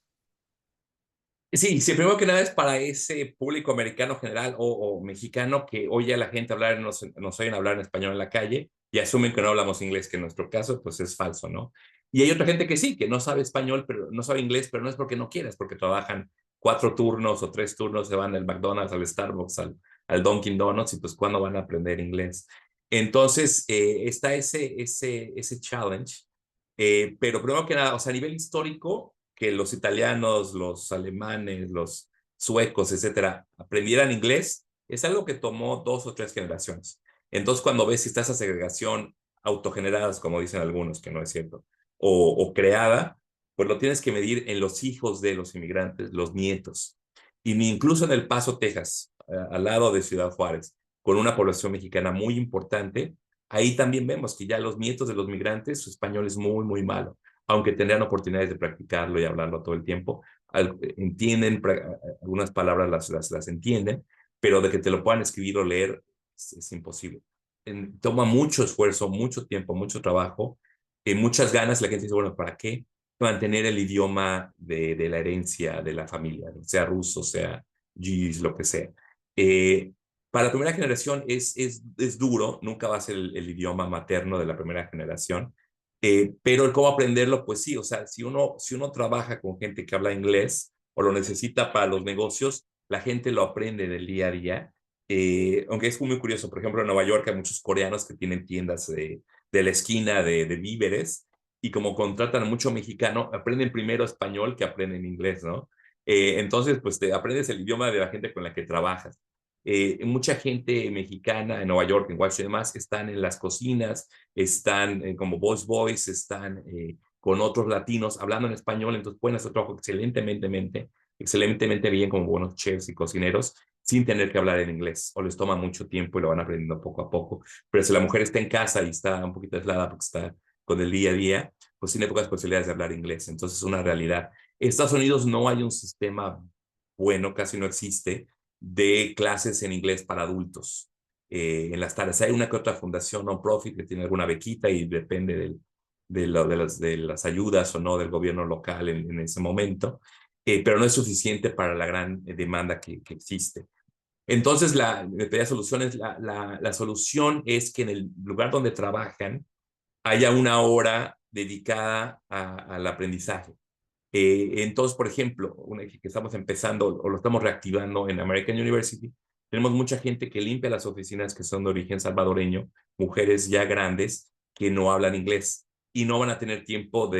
S4: Sí, sí, primero que nada es para ese público americano general o mexicano que oye a la gente hablar, nos oyen hablar en español en la calle y asumen que no hablamos inglés, que en nuestro caso pues es falso, ¿no? Y hay otra gente que sí, que no sabe español, pero no sabe inglés, pero no es porque no quiera, es porque trabajan 4 turnos o 3 turnos, se van al McDonald's, al Starbucks, al Dunkin' Donuts y pues ¿cuándo van a aprender inglés? Entonces está ese challenge, pero primero que nada, o sea, a nivel histórico, que los italianos, los alemanes, los suecos, etcétera, aprendieran inglés, es algo que tomó 2 o 3 generaciones. Entonces, cuando ves si está esa segregación autogenerada, como dicen algunos, que no es cierto, o creada, pues lo tienes que medir en los hijos de los inmigrantes, los nietos. Y incluso en El Paso, Texas, al lado de Ciudad Juárez, con una población mexicana muy importante, ahí también vemos que ya los nietos de los migrantes, su español es muy, muy malo, aunque tendrían oportunidades de practicarlo y hablarlo todo el tiempo. Entienden algunas palabras, las entienden, pero de que te lo puedan escribir o leer es imposible. Toma mucho esfuerzo, mucho tiempo, mucho trabajo, muchas ganas. La gente dice, bueno, ¿para qué? Mantener el idioma de la herencia de la familia, sea ruso, sea yiddish, lo que sea. Eh, para la primera generación es duro, nunca va a ser el idioma materno de la primera generación, pero el cómo aprenderlo, pues sí, o sea, si uno trabaja con gente que habla inglés o lo necesita para los negocios, la gente lo aprende del día a día. Aunque es muy curioso, por ejemplo, en Nueva York hay muchos coreanos que tienen tiendas de la esquina de víveres y como contratan a mucho mexicano, aprenden primero español que aprenden inglés, ¿no? Entonces, pues te aprendes el idioma de la gente con la que trabajas. Mucha gente mexicana en Nueva York, en Washington y demás, están en las cocinas, están como voice boys, están con otros latinos hablando en español, entonces pueden hacer trabajo excelentemente bien como buenos chefs y cocineros sin tener que hablar en inglés, o les toma mucho tiempo y lo van aprendiendo poco a poco. Pero si la mujer está en casa y está un poquito aislada porque está con el día a día, pues tiene pocas posibilidades de hablar inglés, entonces es una realidad. En Estados Unidos no hay un sistema bueno, casi no existe, de clases en inglés para adultos en las tardes. Hay una que otra fundación non-profit que tiene alguna bequita y depende de las ayudas o no del gobierno local en ese momento, pero no es suficiente para la gran demanda que existe. Entonces, la solución es la solución es que en el lugar donde trabajan haya una hora dedicada al aprendizaje. Entonces, por ejemplo, una que estamos empezando o lo estamos reactivando en American University, tenemos mucha gente que limpia las oficinas que son de origen salvadoreño, mujeres ya grandes, que no hablan inglés y no van a tener tiempo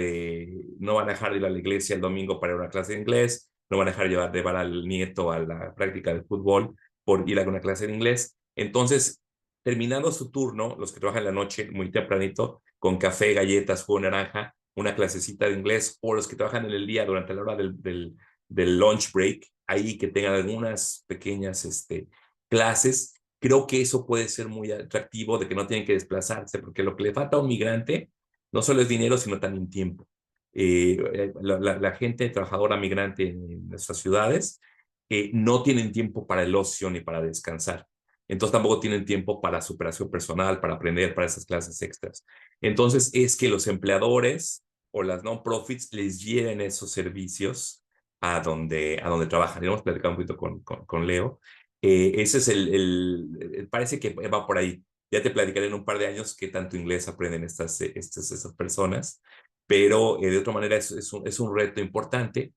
S4: no van a dejar de ir a la iglesia el domingo para ir a una clase de inglés, no van a dejar de llevar al nieto a la práctica del fútbol por ir a una clase de inglés. Entonces, terminando su turno, los que trabajan en la noche muy tempranito, con café, galletas, jugo de naranja, una clasecita de inglés, o los que trabajan en el día durante la hora del lunch break, ahí que tengan algunas pequeñas clases, creo que eso puede ser muy atractivo de que no tienen que desplazarse, porque lo que le falta a un migrante no solo es dinero, sino también tiempo. La gente trabajadora migrante en nuestras ciudades no tienen tiempo para el ocio ni para descansar. Entonces tampoco tienen tiempo para superación personal, para aprender, para esas clases extras. Entonces es que los empleadores o las non-profits les lleven esos servicios a donde trabajan. Y hemos platicado un poquito con Leo. Ese es parece que va por ahí. Ya te platicaré en un par de años qué tanto inglés aprenden estas personas, pero de otra manera es un reto importante,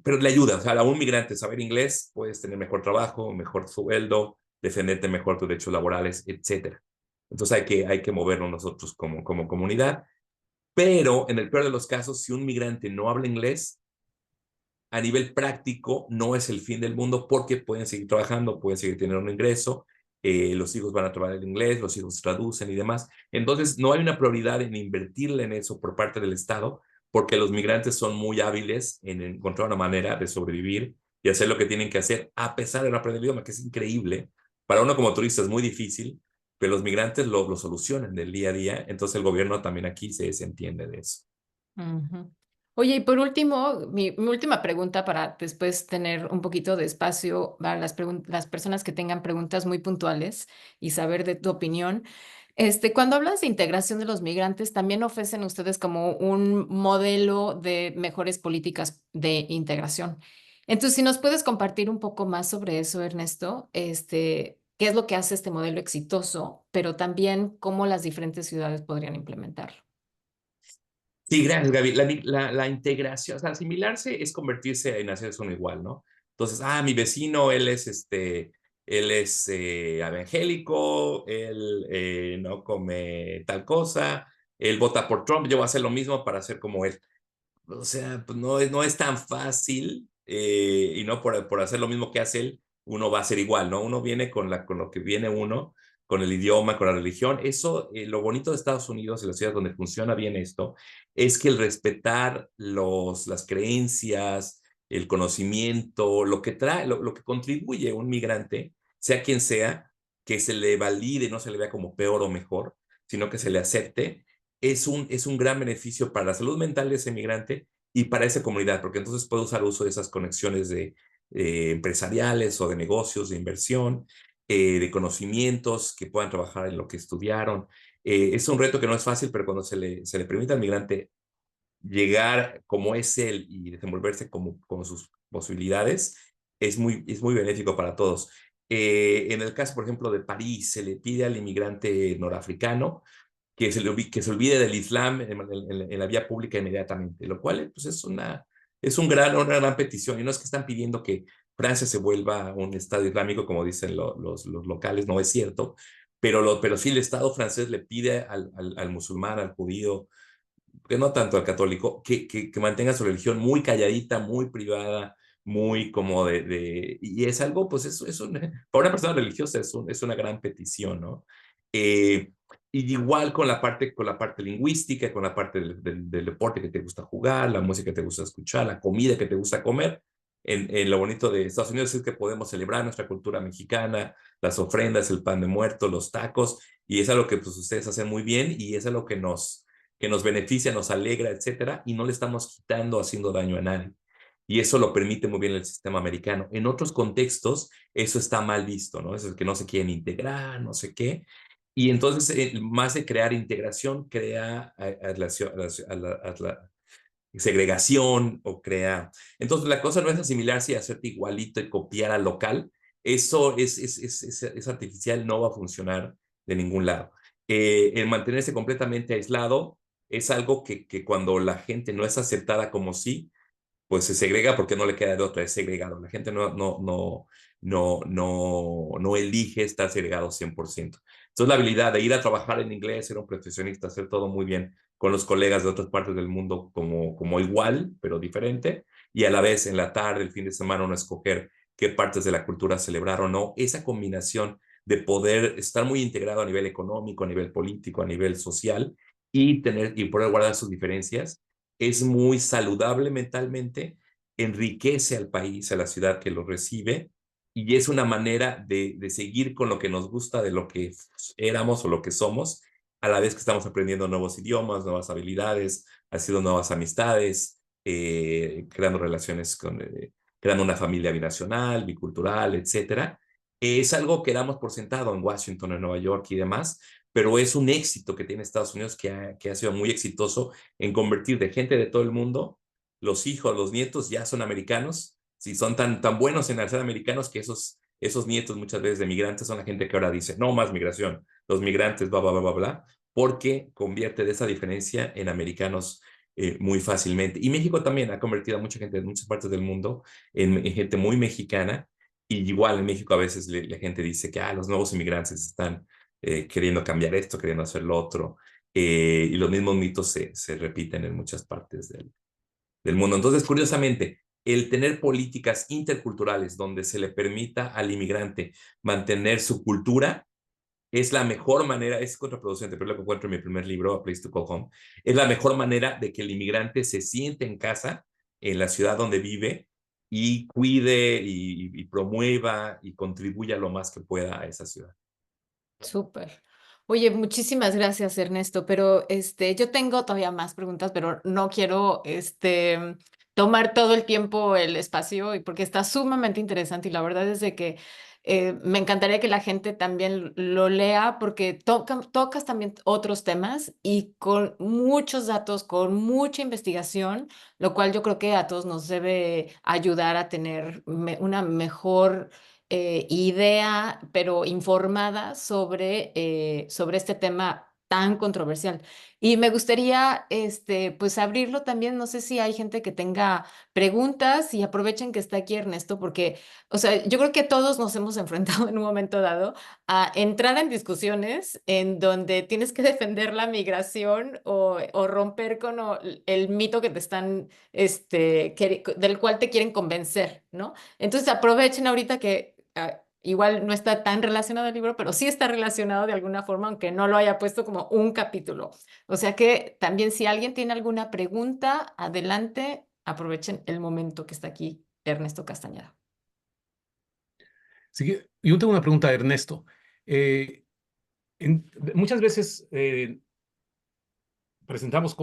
S4: pero le ayuda. O sea, a un migrante saber inglés, puedes tener mejor trabajo, mejor sueldo, defenderte mejor tus derechos laborales, etcétera. Entonces hay que movernos nosotros como comunidad, pero en el peor de los casos, si un migrante no habla inglés, a nivel práctico no es el fin del mundo porque pueden seguir trabajando, pueden seguir teniendo un ingreso, los hijos van a trabajar el inglés, los hijos traducen y demás. Entonces, no hay una prioridad en invertirle en eso por parte del Estado porque los migrantes son muy hábiles en encontrar una manera de sobrevivir y hacer lo que tienen que hacer a pesar de no aprender el idioma, que es increíble. Para uno como turista es muy difícil, pero los migrantes lo solucionan del día a día. Entonces, el gobierno también aquí se entiende de eso.
S2: Ujú. Oye, y por último, mi última pregunta para después tener un poquito de espacio para las personas que tengan preguntas muy puntuales y saber de tu opinión. Cuando hablas de integración de los migrantes, también ofrecen ustedes como un modelo de mejores políticas de integración. Entonces, si nos puedes compartir un poco más sobre eso, Ernesto, qué es lo que hace este modelo exitoso, pero también cómo las diferentes ciudades podrían implementarlo.
S4: Sí, gracias, Gaby. La integración, o sea, asimilarse es convertirse en hacerse uno igual, ¿no? Entonces, mi vecino, él es evangélico, él no come tal cosa, él vota por Trump, yo voy a hacer lo mismo para ser como él. O sea, pues no es tan fácil y no por hacer lo mismo que hace él, uno va a ser igual, ¿no? Uno viene con lo que viene uno, con el idioma, con la religión. Eso, lo bonito de Estados Unidos y las ciudades donde funciona bien esto, es que el respetar las creencias, el conocimiento, lo que trae, lo que contribuye un migrante, sea quien sea, que se le valide, no se le vea como peor o mejor, sino que se le acepte es un gran beneficio para la salud mental de ese migrante y para esa comunidad, porque entonces puede usar uso de esas conexiones empresariales o de negocios, de inversión, de conocimientos que puedan trabajar en lo que estudiaron. Es un reto que no es fácil, pero cuando se le permite al migrante llegar como es él y desenvolverse como sus posibilidades, es muy benéfico para todos. En el caso, por ejemplo, de París, se le pide al inmigrante norafricano que se olvide del Islam en la vía pública inmediatamente, lo cual pues es una gran petición. Y no es que están pidiendo que Francia se vuelva un Estado islámico, como dicen los locales, no es cierto, pero sí el Estado francés le pide al musulmán, al judío, que no tanto al católico, que mantenga su religión muy calladita, muy privada, muy como y es algo, pues para una persona religiosa es una gran petición, ¿no? Y igual con la parte lingüística, con la parte del deporte que te gusta jugar, la música que te gusta escuchar, la comida que te gusta comer. Lo bonito de Estados Unidos es que podemos celebrar nuestra cultura mexicana, las ofrendas, el pan de muerto, los tacos, y es algo que pues ustedes hacen muy bien y es algo que nos beneficia, nos alegra, etcétera, y no le estamos quitando, haciendo daño a nadie. Y eso lo permite muy bien el sistema americano. En otros contextos, eso está mal visto, ¿no? Eso es que no se quieren integrar, no sé qué. Y entonces, más de crear integración, crea la segregación o crea... Entonces, la cosa no es asimilarse y hacerte igualito y copiar al local. Eso es artificial, no va a funcionar de ningún lado. El mantenerse completamente aislado es algo que cuando la gente no es aceptada como sí, pues se segrega porque no le queda de otra, es segregado. La gente no elige estar segregado 100%. Entonces la habilidad de ir a trabajar en inglés, ser un profesionista, hacer todo muy bien con los colegas de otras partes del mundo como igual, pero diferente, y a la vez en la tarde, el fin de semana, uno escoger qué partes de la cultura celebrar o no, esa combinación de poder estar muy integrado a nivel económico, a nivel político, a nivel social, y poder guardar sus diferencias, es muy saludable mentalmente, enriquece al país, a la ciudad que lo recibe, y es una manera de seguir con lo que nos gusta, de lo que éramos o lo que somos, a la vez que estamos aprendiendo nuevos idiomas, nuevas habilidades, haciendo nuevas amistades, creando relaciones creando una familia binacional, bicultural, etcétera. Es algo que damos por sentado en Washington, en Nueva York y demás, pero es un éxito que tiene Estados Unidos que ha sido muy exitoso en convertir de gente de todo el mundo, los hijos, los nietos ya son americanos, si son tan buenos en ser americanos que esos nietos muchas veces de migrantes son la gente que ahora dice, no más migración, los migrantes, bla, bla, bla, bla, bla, porque convierte de esa diferencia en americanos muy fácilmente. Y México también ha convertido a mucha gente de muchas partes del mundo en gente muy mexicana. Y igual en México a veces la gente dice que los nuevos inmigrantes están queriendo cambiar esto, queriendo hacer lo otro. Y los mismos mitos se repiten en muchas partes del mundo. Entonces, curiosamente, el tener políticas interculturales donde se le permita al inmigrante mantener su cultura es la mejor manera, es contraproducente, pero lo que encuentro en mi primer libro, A Place to Call Home, es la mejor manera de que el inmigrante se siente en casa, en la ciudad donde vive, y cuide y promueva y contribuya lo más que pueda a esa ciudad.
S2: Súper. Oye, muchísimas gracias, Ernesto, pero yo tengo todavía más preguntas, pero no quiero tomar todo el tiempo, el espacio, y porque está sumamente interesante y la verdad es de que me encantaría que la gente también lo lea porque tocas también otros temas y con muchos datos, con mucha investigación, lo cual yo creo que a todos nos debe ayudar a tener una mejor idea, pero informada sobre este tema tan controversial. Y me gustaría, pues, abrirlo también. No sé si hay gente que tenga preguntas y aprovechen que está aquí Ernesto, porque, o sea, yo creo que todos nos hemos enfrentado en un momento dado a entrar en discusiones en donde tienes que defender la migración o romper con el mito que te están, del cual te quieren convencer, ¿no? Entonces aprovechen ahorita que igual no está tan relacionado al libro, pero sí está relacionado de alguna forma, aunque no lo haya puesto como un capítulo. O sea que también si alguien tiene alguna pregunta, adelante, aprovechen el momento que está aquí Ernesto Castañeda.
S3: Sí, yo tengo una pregunta, Ernesto. Eh, Muchas veces presentamos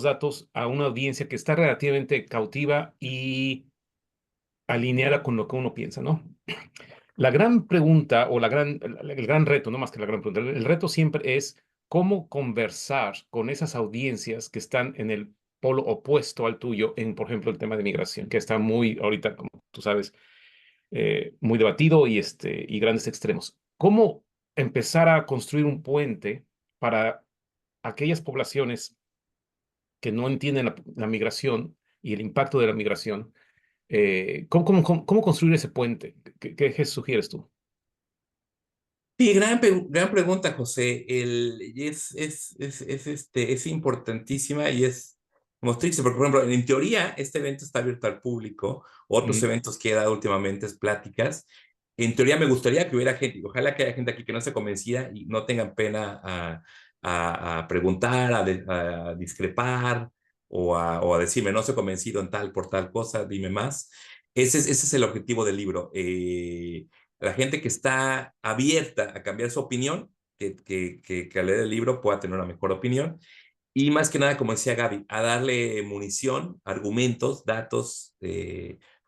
S3: datos a una audiencia que está relativamente cautiva y alineada con lo que uno piensa, ¿no? La gran pregunta o el gran reto, no más que la gran pregunta, el reto siempre es cómo conversar con esas audiencias que están en el polo opuesto al tuyo en, por ejemplo, el tema de migración, que está muy, ahorita, como tú sabes, muy debatido y grandes extremos. ¿Cómo empezar a construir un puente para aquellas poblaciones que no entienden la migración y el impacto de la migración? ¿Cómo construir ese puente? ¿Qué sugieres tú?
S4: Sí, gran pregunta, José. Es importantísima y es como triste, porque, por ejemplo, en teoría, este evento está abierto al público. Otros
S3: Mm.
S4: eventos que he dado últimamente es pláticas. En teoría, me gustaría que hubiera gente, ojalá que haya gente aquí que no esté convencida y no tengan pena a preguntar, a discrepar o a decirme, no estoy convencido en tal por tal cosa, dime más. Ese es el objetivo del libro. La gente que está abierta a cambiar su opinión, que al leer el libro pueda tener una mejor opinión. Y más que nada, como decía Gaby, a darle munición, argumentos, datos,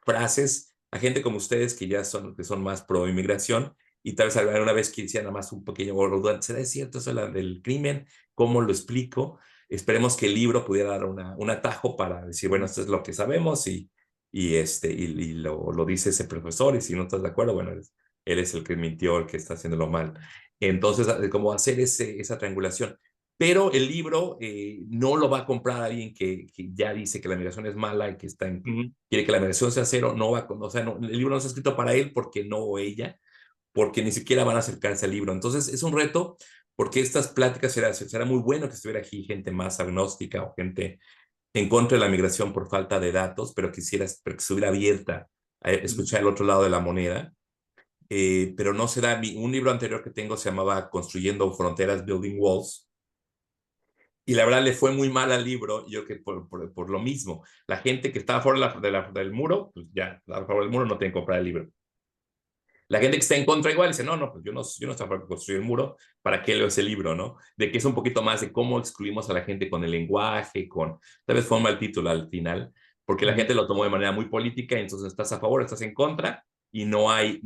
S4: frases a gente como ustedes que son más pro inmigración y tal vez alguna vez quisiera nada más un pequeño duda, ¿será cierto eso del crimen? ¿Cómo lo explico? Esperemos que el libro pudiera dar un atajo para decir, bueno, esto es lo que sabemos y lo dice ese profesor y si no estás de acuerdo, bueno, él es el que mintió, el que está haciéndolo mal. Entonces, como hacer esa triangulación. pero el libro no lo va a comprar alguien que ya dice que la migración es mala y que quiere que la migración sea cero. No va, o sea, no, el libro no está escrito para él porque no o ella, porque ni siquiera van a acercarse al libro. Entonces es un reto porque estas pláticas será muy bueno que estuviera aquí gente más agnóstica o gente en contra de la migración por falta de datos, pero que estuviera abierta a escuchar el otro lado de la moneda. Pero no se da. Un libro anterior que tengo se llamaba Construyendo Fronteras, Building Walls, y la verdad le fue muy mal al libro, yo creo que por lo mismo. La gente que estaba fuera del muro, pues ya, a favor del muro no tiene que comprar el libro. La gente que está en contra igual dice, no, pues yo no estoy para construir el muro, ¿para qué leo ese libro, no? De que es un poquito más de cómo excluimos a la gente con el lenguaje, tal vez fue un mal título al final, porque la gente lo tomó de manera muy política, y entonces estás a favor, estás en contra, y no hay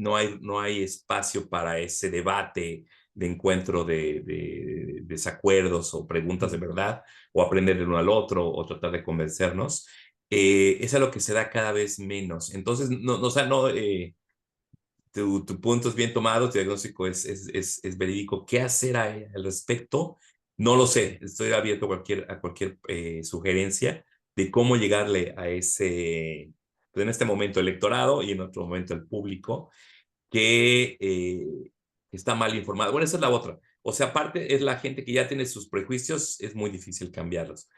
S4: espacio para ese debate de encuentro de desacuerdos o preguntas de verdad, o aprender del uno al otro, o tratar de convencernos. Es a lo que se da cada vez menos. Entonces, tu punto es bien tomado, tu diagnóstico es verídico. ¿Qué hacer al respecto? No lo sé. Estoy abierto a cualquier sugerencia de cómo llegarle a pues en este momento electorado y en otro momento el público que está mal informado. Bueno, esa es la otra. O sea, aparte es la gente que ya tiene sus prejuicios, es muy difícil cambiarlos.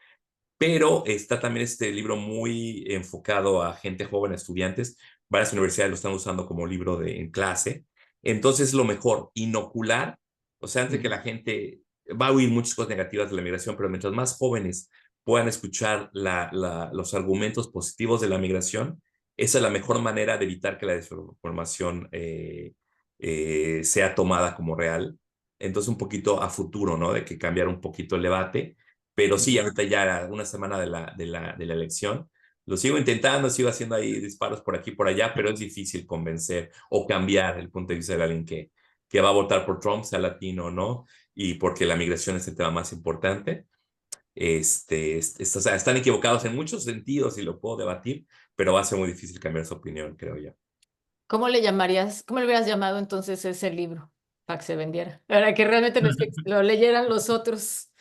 S4: Pero está también este libro muy enfocado a gente joven, a estudiantes. Varias universidades lo están usando como libro en clase. Entonces, lo mejor, inocular, o sea, antes de que la gente va a oír muchas cosas negativas de la migración, pero mientras más jóvenes puedan escuchar los argumentos positivos de la migración, esa es la mejor manera de evitar que la desinformación sea tomada como real. Entonces, un poquito a futuro, ¿no? De que cambiar un poquito el debate, pero sí, ahorita ya una semana de la elección, lo sigo intentando, sigo haciendo ahí disparos por aquí y por allá, pero es difícil convencer o cambiar el punto de vista de alguien que va a votar por Trump, sea latino o no, y porque la migración es el tema más importante. O sea, están equivocados en muchos sentidos y lo puedo debatir, pero va a ser muy difícil cambiar su opinión, creo yo.
S2: ¿Cómo le llamarías, cómo le hubieras llamado entonces ese libro para que se vendiera? Para que realmente lo leyeran los otros.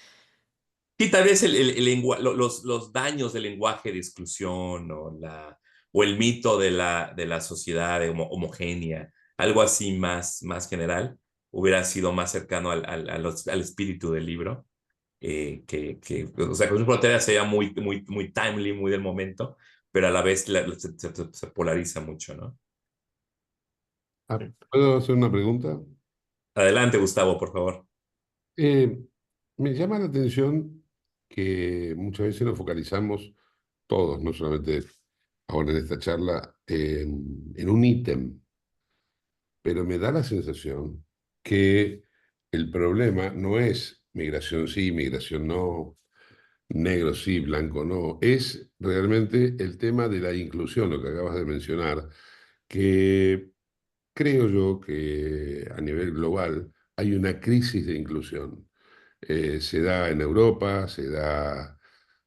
S4: Sí, tal vez los daños del lenguaje de exclusión o el mito de la sociedad homogénea, algo así más general, hubiera sido más cercano al espíritu del libro. O sea, Cruz Frontera sería muy timely, muy del momento, pero a la vez se polariza mucho, ¿no?
S5: ¿Puedo hacer una pregunta?
S4: Adelante, Gustavo, por favor.
S5: Eh, Me llama la atención que muchas veces nos focalizamos todos, no solamente ahora en esta charla, en un ítem, pero me da la sensación que el problema no es migración sí, migración no, negro sí, blanco no, es realmente el tema de la inclusión, lo que acabas de mencionar, que creo yo que a nivel global hay una crisis de inclusión. Se da en Europa, se da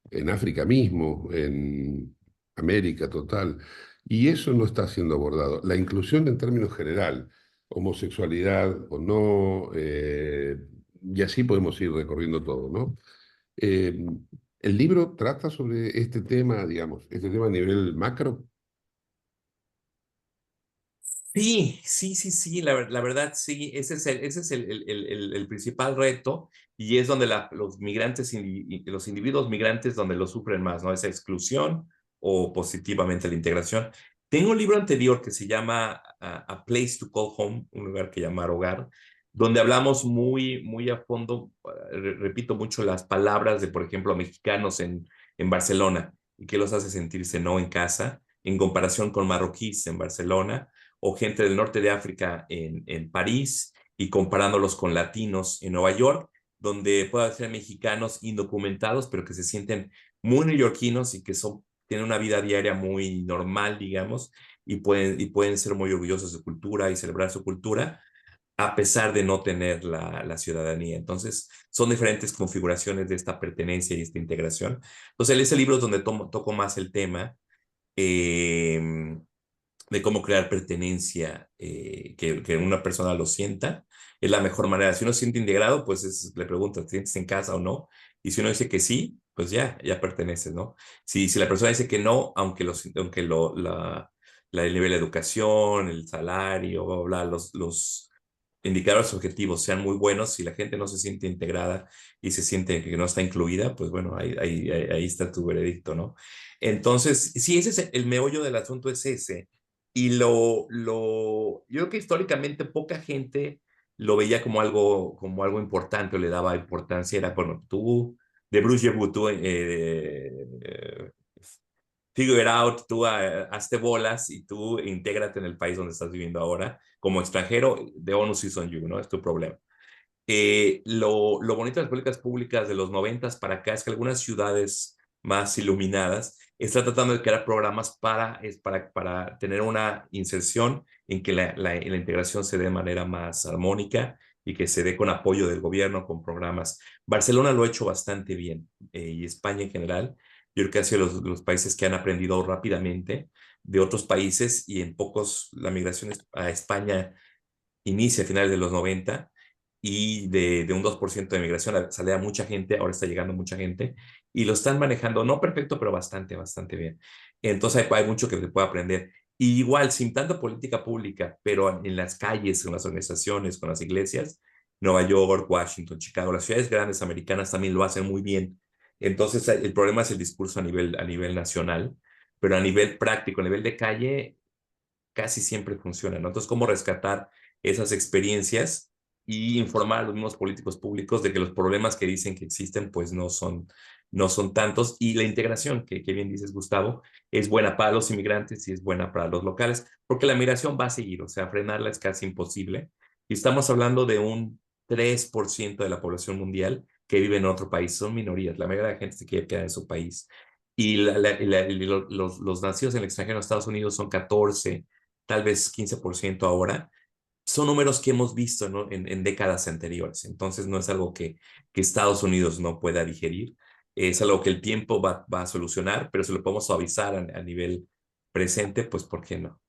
S5: en África mismo, en América total, y eso no está siendo abordado. La inclusión en términos general, homosexualidad o no, y así podemos ir recorriendo todo, ¿no? Eh, el libro trata sobre este tema, digamos, este tema a nivel macro.
S4: Sí, la verdad, sí, ese es el principal reto y es donde los migrantes, los individuos migrantes donde lo sufren más, ¿no? Esa exclusión o positivamente la integración. Tengo un libro anterior que se llama A Place to Call Home, un lugar que llamar hogar, donde hablamos muy a fondo, repito mucho las palabras de, por ejemplo, mexicanos en Barcelona y qué los hace sentirse no en casa, en comparación con marroquíes en Barcelona o gente del norte de África en París y comparándolos con latinos en Nueva York, donde pueden ser mexicanos indocumentados, pero que se sienten muy neoyorquinos y que tienen una vida diaria muy normal, digamos, y pueden ser muy orgullosos de su cultura y celebrar su cultura, a pesar de no tener la ciudadanía. Entonces, son diferentes configuraciones de esta pertenencia y esta integración. Entonces, ese libro es donde toco más el tema. de cómo crear pertenencia, que una persona lo sienta, es la mejor manera. Si uno se siente integrado, pues le pregunto, ¿te sientes en casa o no? Y si uno dice que sí, pues ya perteneces, ¿no? Si la persona dice que no, el nivel de educación, el salario, bla, bla, los indicadores objetivos sean muy buenos, si la gente no se siente integrada y se siente que no está incluida, pues bueno, ahí está tu veredicto, ¿no? Entonces, sí, ese es el meollo del asunto, es ese. Y yo creo que históricamente poca gente lo veía como algo importante o le daba importancia. Era, bueno, tú, de Bruce Yebu, tú, figure it out, tú hazte bolas y tú intégrate en el país donde estás viviendo ahora. Como extranjero, the onus is on you, ¿no? Es tu problema. Lo bonito de las políticas públicas de los 90 para acá es que algunas ciudades más iluminadas están tratando de crear programas para tener una inserción en que la integración se dé de manera más armónica y que se dé con apoyo del gobierno, con programas. Barcelona lo ha hecho bastante bien, y España en general. Yo creo que ha sido los países que han aprendido rápidamente de otros países, y en pocos la migración a España inicia a finales de los 90, y de un 2% de migración salía mucha gente, ahora está llegando mucha gente y lo están manejando, no perfecto, pero bastante, bastante bien. Entonces hay mucho que se puede aprender. Y igual, sin tanta política pública, pero en las calles, en las organizaciones, con las iglesias, Nueva York, Washington, Chicago, las ciudades grandes americanas también lo hacen muy bien. Entonces el problema es el discurso a nivel nacional, pero a nivel práctico, a nivel de calle, casi siempre funciona, ¿no? Entonces, ¿cómo rescatar esas experiencias y informar a los mismos políticos públicos de que los problemas que dicen que existen, pues no son tantos? Y la integración, que bien dices, Gustavo, es buena para los inmigrantes y es buena para los locales, porque la migración va a seguir, o sea, frenarla es casi imposible. Y estamos hablando de un 3% de la población mundial que vive en otro país, son minorías, la mayoría de la gente se quiere quedar en su país. Y los nacidos en el extranjero, en Estados Unidos, son 14, tal vez 15% ahora. Son números que hemos visto, ¿no? en décadas anteriores. Entonces no es algo que Estados Unidos no pueda digerir. Es algo que el tiempo va a solucionar, pero si lo podemos suavizar a nivel presente, pues ¿por qué no?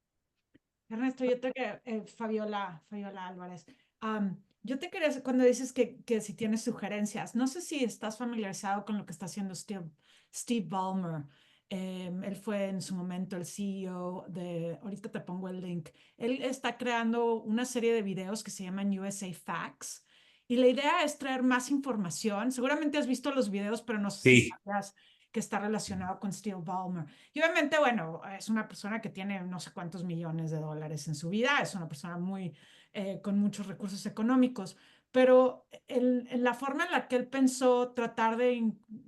S6: Ernesto, yo te quería, Fabiola Álvarez, yo te quería, cuando dices que si tienes sugerencias, no sé si estás familiarizado con lo que está haciendo Steve Ballmer. Él fue en su momento el CEO ahorita te pongo el link, él está creando una serie de videos que se llaman USA Facts, y la idea es traer más información. Seguramente has visto los videos, pero no sé si
S4: Sí,
S6: sabías que está relacionado con Steve Ballmer. Y obviamente, bueno, es una persona que tiene no sé cuántos millones de dólares en su vida, es una persona con muchos recursos económicos, pero en la forma en la que él pensó tratar de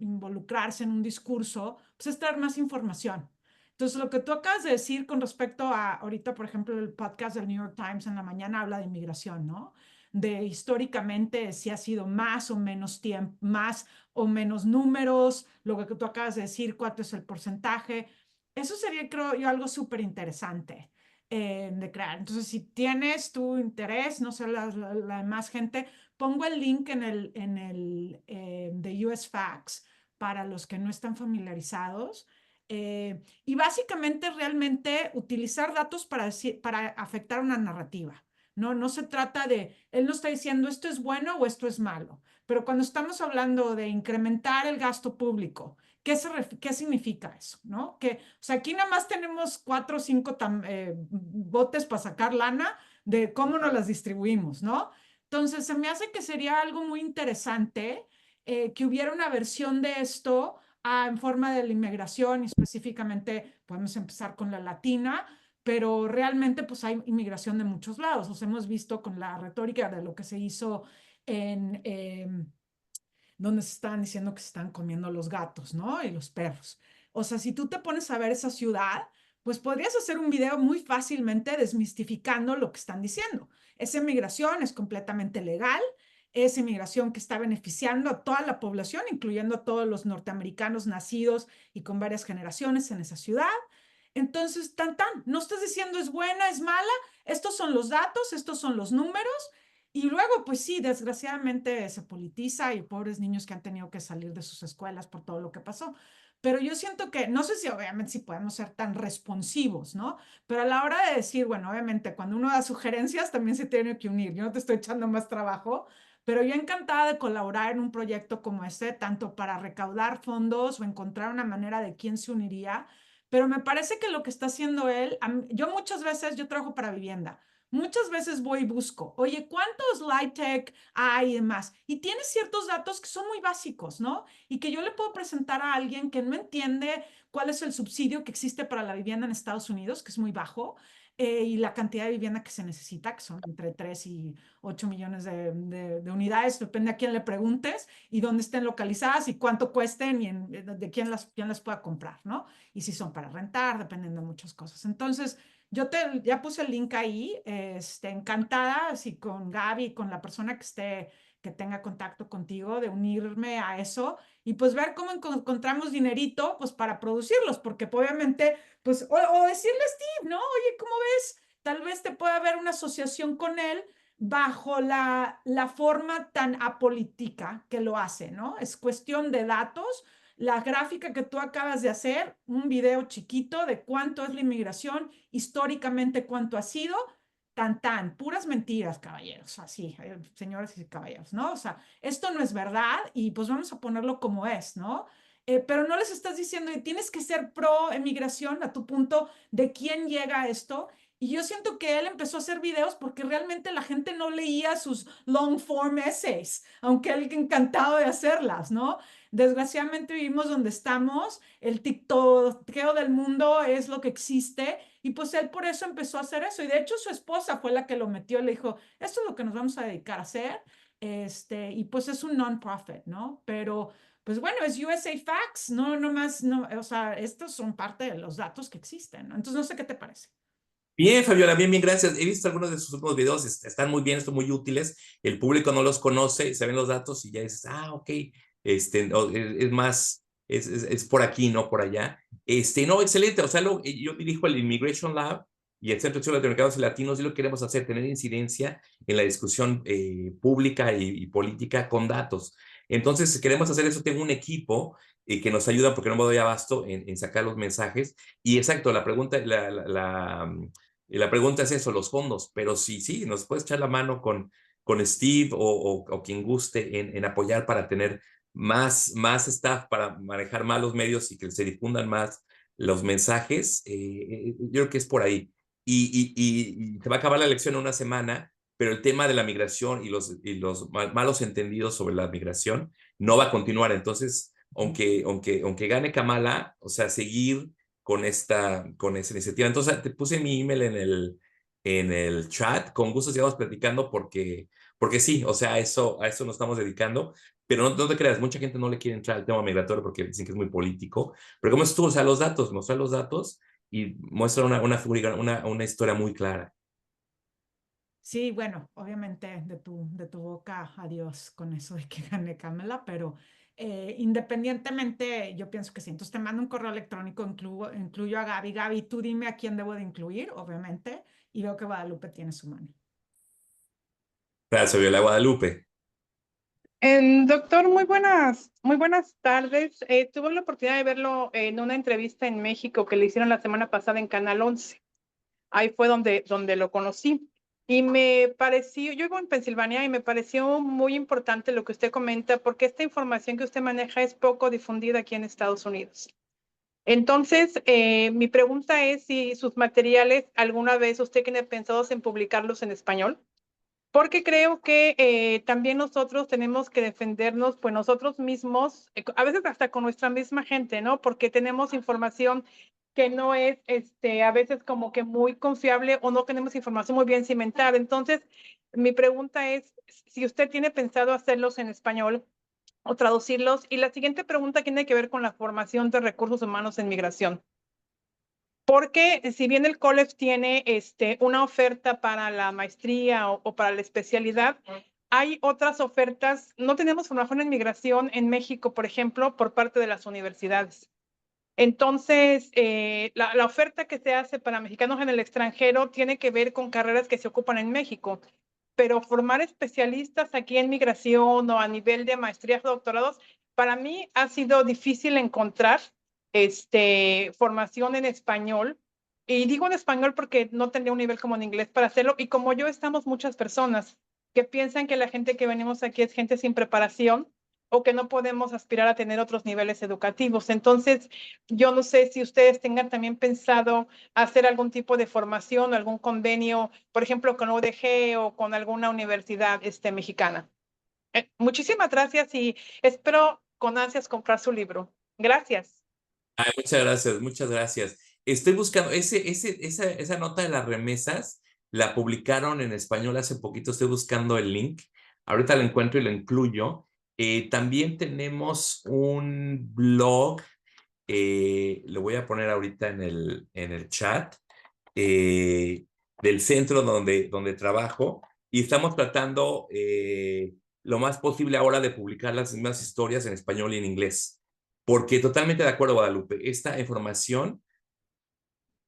S6: involucrarse en un discurso, pues es traer más información. Entonces, lo que tú acabas de decir con respecto a ahorita, por ejemplo, el podcast del New York Times en la mañana habla de inmigración, ¿no? De históricamente si ha sido más o menos tiempo, más o menos números, lo que tú acabas de decir, cuánto es el porcentaje. Eso sería, creo yo, algo súper interesante de crear. Entonces, si tienes tu interés, no sé, la demás gente, pongo el link en el de US Facts para los que no están familiarizados. Y básicamente realmente utilizar datos para afectar una narrativa. No se trata él no está diciendo esto es bueno o esto es malo, pero cuando estamos hablando de incrementar el gasto público, ¿qué significa eso? ¿No? O sea, aquí nada más tenemos 4 o 5 botes para sacar lana de cómo nos las distribuimos, ¿no? Entonces, se me hace que sería algo muy interesante que hubiera una versión de esto en forma de la inmigración, y específicamente podemos empezar con la latina, pero realmente pues hay inmigración de muchos lados. Los hemos visto con la retórica de lo que se hizo en donde se estaban diciendo que se están comiendo los gatos, ¿no? Y los perros. O sea, si tú te pones a ver esa ciudad, pues podrías hacer un video muy fácilmente desmistificando lo que están diciendo. Esa inmigración es completamente legal, es inmigración que está beneficiando a toda la población, incluyendo a todos los norteamericanos nacidos y con varias generaciones en esa ciudad. Entonces, no estás diciendo es buena, es mala, estos son los datos, estos son los números, y luego, pues sí, desgraciadamente se politiza y pobres niños que han tenido que salir de sus escuelas por todo lo que pasó. pero yo siento que, no sé si obviamente si podemos ser tan responsivos, ¿no? Pero a la hora de decir, bueno, obviamente cuando uno da sugerencias también se tiene que unir. Yo no te estoy echando más trabajo, pero yo encantada de colaborar en un proyecto como este, tanto para recaudar fondos o encontrar una manera de quién se uniría. Pero me parece que lo que está haciendo él, yo muchas veces, yo trabajo para vivienda. Muchas veces voy y busco, oye, ¿cuántos light tech hay y demás? Y tiene ciertos datos que son muy básicos, ¿no? Y que yo le puedo presentar a alguien que no entiende cuál es el subsidio que existe para la vivienda en Estados Unidos, que es muy bajo, y la cantidad de vivienda que se necesita, que son entre 3 y 8 millones de unidades, depende a quién le preguntes y dónde estén localizadas y cuánto cuesten y de quién las pueda comprar, ¿no? Y si son para rentar, dependiendo de muchas cosas. Entonces, ya puse el link ahí, encantada, así con Gaby, con la persona que tenga contacto contigo, de unirme a eso y pues ver cómo encontramos dinerito pues para producirlos, porque pues, obviamente, pues, o decirle a Steve, ¿no? Oye, ¿cómo ves? Tal vez te pueda haber una asociación con él bajo la forma tan apolítica que lo hace, ¿no? Es cuestión de datos. La gráfica que tú acabas de hacer, un video chiquito de cuánto es la inmigración, históricamente cuánto ha sido, tan, puras mentiras, caballeros, así, señores y caballeros, ¿no? O sea, esto no es verdad y pues vamos a ponerlo como es, ¿no? Pero no les estás diciendo, tienes que ser pro emigración a tu punto de quién llega a esto. Y yo siento que él empezó a hacer videos porque realmente la gente no leía sus long form essays, aunque él encantado de hacerlas, ¿no? Desgraciadamente vivimos donde estamos, el tiktokeo del mundo es lo que existe y pues él por eso empezó a hacer eso. Y de hecho su esposa fue la que lo metió, le dijo, esto es lo que nos vamos a dedicar a hacer. Y pues es un non-profit, ¿no? Pero pues bueno, es USA Facts, no más, no, o sea, estos son parte de los datos que existen, ¿no? Entonces no sé qué te parece.
S4: Bien, Fabiola, bien, bien, gracias. He visto algunos de sus últimos videos, están muy bien, están muy útiles. El público no los conoce, se ven los datos y ya dices, ok, es más, es por aquí, no por allá. No, excelente. O sea, yo dirijo el Immigration Lab y el Centro de Estudios de Mercados Latinos y lo que queremos hacer, tener incidencia en la discusión pública y política con datos. Entonces, queremos hacer eso. Tengo un equipo que nos ayuda porque no me doy abasto en sacar los mensajes. Y exacto, la pregunta, y la pregunta es eso, los fondos, pero sí, nos puedes echar la mano con Steve o quien guste en apoyar para tener más staff, para manejar más los medios y que se difundan más los mensajes. Yo creo que es por ahí. Y te va a acabar la elección en una semana, pero el tema de la migración y los malos entendidos sobre la migración no va a continuar. Entonces, aunque gane Kamala, o sea, seguir con esa iniciativa. Entonces, te puse mi email en el chat. Con gusto sigamos platicando porque sí, o sea, a eso nos estamos dedicando. Pero no te creas, mucha gente no le quiere entrar al tema migratorio porque dicen que es muy político. Pero como es tú, o sea, mostrar los datos y muestra una historia muy clara.
S6: Sí, bueno, obviamente de tu boca, adiós con eso de que gane Kamala, pero independientemente, yo pienso que sí. Entonces te mando un correo electrónico, incluyo a Gaby. Gaby, tú dime a quién debo de incluir, obviamente, y veo que Guadalupe tiene su mano.
S4: Gracias, Viola Guadalupe.
S7: Doctor, muy buenas tardes. Tuve la oportunidad de verlo en una entrevista en México que le hicieron la semana pasada en Canal 11. Ahí fue donde lo conocí. Y me pareció, yo vivo en Pensilvania y me pareció muy importante lo que usted comenta, porque esta información que usted maneja es poco difundida aquí en Estados Unidos. Entonces, mi pregunta es si sus materiales, alguna vez usted tiene pensados en publicarlos en español. Porque creo que también nosotros tenemos que defendernos, pues nosotros mismos, a veces hasta con nuestra misma gente, ¿no? Porque tenemos información que no es, a veces como que muy confiable o no tenemos información muy bien cimentada. Entonces, mi pregunta es si usted tiene pensado hacerlos en español o traducirlos. Y la siguiente pregunta tiene que ver con la formación de recursos humanos en migración. Porque si bien el college tiene una oferta para la maestría o para la especialidad, hay otras ofertas. No tenemos formación en migración en México, por ejemplo, por parte de las universidades. Entonces, la oferta que se hace para mexicanos en el extranjero tiene que ver con carreras que se ocupan en México. Pero formar especialistas aquí en migración o a nivel de maestrías o doctorados, para mí ha sido difícil encontrar formación en español. Y digo en español porque no tendría un nivel como en inglés para hacerlo. Y como yo, estamos muchas personas que piensan que la gente que venimos aquí es gente sin preparación o que no podemos aspirar a tener otros niveles educativos. Entonces, yo no sé si ustedes tengan también pensado hacer algún tipo de formación o algún convenio, por ejemplo, con UDG o con alguna universidad mexicana. Muchísimas gracias y espero con ansias comprar su libro. Gracias.
S4: Ay, muchas gracias, muchas gracias. Estoy buscando, esa nota de las remesas la publicaron en español hace poquito, estoy buscando el link. Ahorita lo encuentro y lo incluyo. También tenemos un blog, lo voy a poner ahorita en el chat, eh, del centro donde trabajo y estamos tratando lo más posible ahora de publicar las mismas historias en español y en inglés. Porque totalmente de acuerdo, Guadalupe, esta información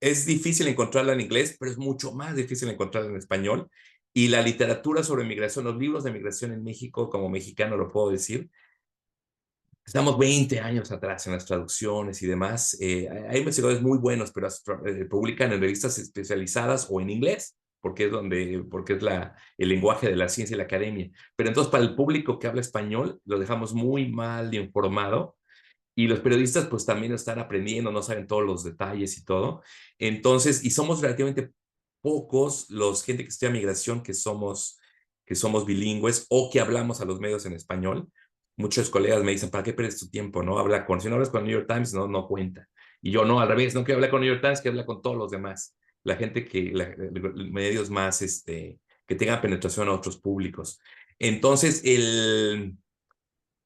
S4: es difícil encontrarla en inglés, pero es mucho más difícil encontrarla en español. Y la literatura sobre migración, los libros de migración en México, como mexicano lo puedo decir, estamos 20 años atrás en las traducciones y demás. Hay investigadores muy buenos, pero publican en revistas especializadas o en inglés, porque es el lenguaje de la ciencia y la academia. Pero entonces, para el público que habla español, lo dejamos muy mal informado. Y los periodistas pues también están aprendiendo, no saben todos los detalles y todo. Entonces, y somos relativamente pocos los gente que estudia migración que somos bilingües o que hablamos a los medios en español. Muchos colegas me dicen, ¿para qué pierdes tu tiempo? No si no hablas con el New York Times, no cuenta. Y yo no, al revés, no quiero hablar con el New York Times, quiero hablar con todos los demás. La gente medios más, que tengan penetración a otros públicos. Entonces, el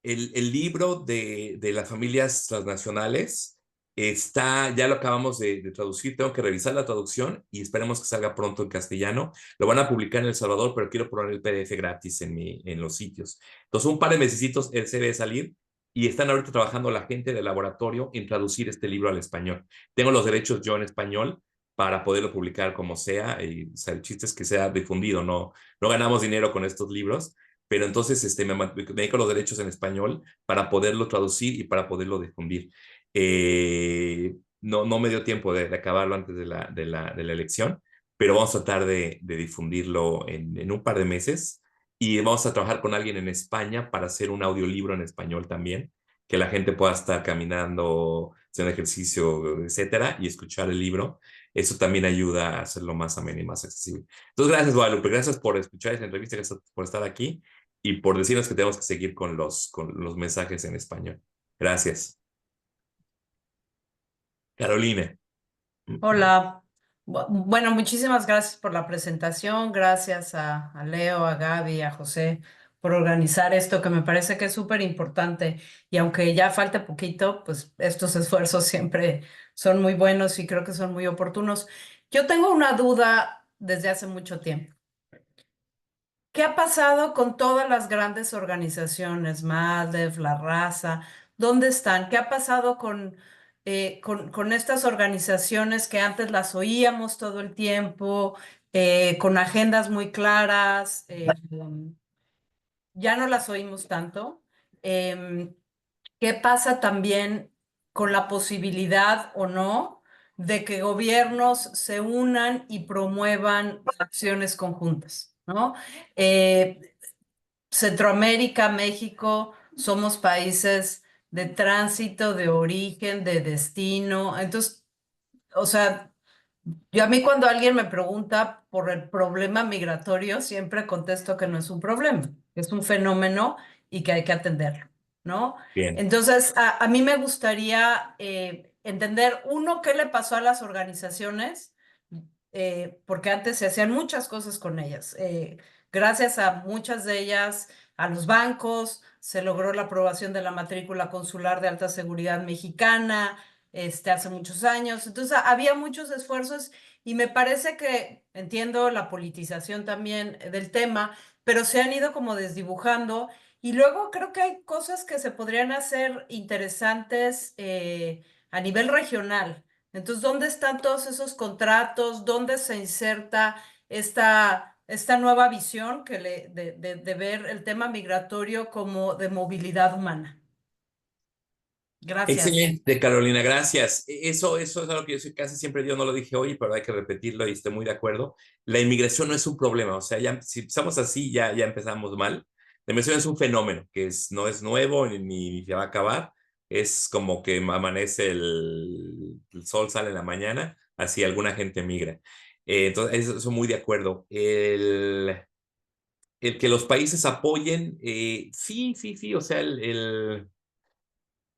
S4: libro de las familias transnacionales ya lo acabamos de traducir, tengo que revisar la traducción y esperemos que salga pronto en castellano. Lo van a publicar en El Salvador, pero quiero poner el PDF gratis en los sitios. Entonces, un par de mesecitos se debe salir y están ahorita trabajando la gente del laboratorio en traducir este libro al español. Tengo los derechos yo en español para poderlo publicar como sea, y o sea, el chiste es que sea difundido, no ganamos dinero con estos libros, pero entonces me dedico a los derechos en español para poderlo traducir y para poderlo difundir. No me dio tiempo de acabarlo antes de la elección, pero vamos a tratar de difundirlo en un par de meses y vamos a trabajar con alguien en España para hacer un audiolibro en español también, que la gente pueda estar caminando, haciendo ejercicio, etcétera, y escuchar el libro. Eso también ayuda a hacerlo más ameno y más accesible. Entonces, gracias, Guadalupe. Gracias por escuchar esta entrevista, gracias por estar aquí y por decirnos que tenemos que seguir con los mensajes en español. Gracias. Carolina.
S8: Hola. Bueno, muchísimas gracias por la presentación. Gracias a Leo, a Gaby, a José por organizar esto que me parece que es súper importante. Y aunque ya falte poquito, pues estos esfuerzos siempre son muy buenos y creo que son muy oportunos. Yo tengo una duda desde hace mucho tiempo. ¿Qué ha pasado con todas las grandes organizaciones, MADEF, La Raza? ¿Dónde están? ¿Qué ha pasado con estas organizaciones que antes las oíamos todo el tiempo, con agendas muy claras? Ya no las oímos tanto. Em, ¿Qué pasa también con la posibilidad o no de que gobiernos se unan y promuevan acciones conjuntas, ¿no? Centroamérica, México, somos países de tránsito, de origen, de destino. Entonces, o sea, yo a mí cuando alguien me pregunta por el problema migratorio, siempre contesto que no es un problema, que es un fenómeno y que hay que atenderlo, ¿no?
S4: Bien.
S8: Entonces, a mí me gustaría entender, uno, qué le pasó a las organizaciones, porque antes se hacían muchas cosas con ellas. Gracias a muchas de ellas, a los bancos, se logró la aprobación de la matrícula consular de alta seguridad mexicana, hace muchos años. Entonces, había muchos esfuerzos y me parece que entiendo la politización también del tema, pero se han ido como desdibujando. Y luego creo que hay cosas que se podrían hacer interesantes a nivel regional. Entonces, ¿dónde están todos esos contratos? ¿Dónde se inserta esta nueva visión de ver el tema migratorio como de movilidad humana? Gracias.
S4: Excelente, Carolina, gracias. Eso es algo que yo casi siempre digo, no lo dije hoy, pero hay que repetirlo y estoy muy de acuerdo. La inmigración no es un problema, o sea, ya, si empezamos así, ya empezamos mal. La inmigración es un fenómeno que no es nuevo ni se va a acabar. Es como que amanece el sol sale en la mañana, así alguna gente migra. Entonces, eso muy de acuerdo. El que los países apoyen, sí, o sea,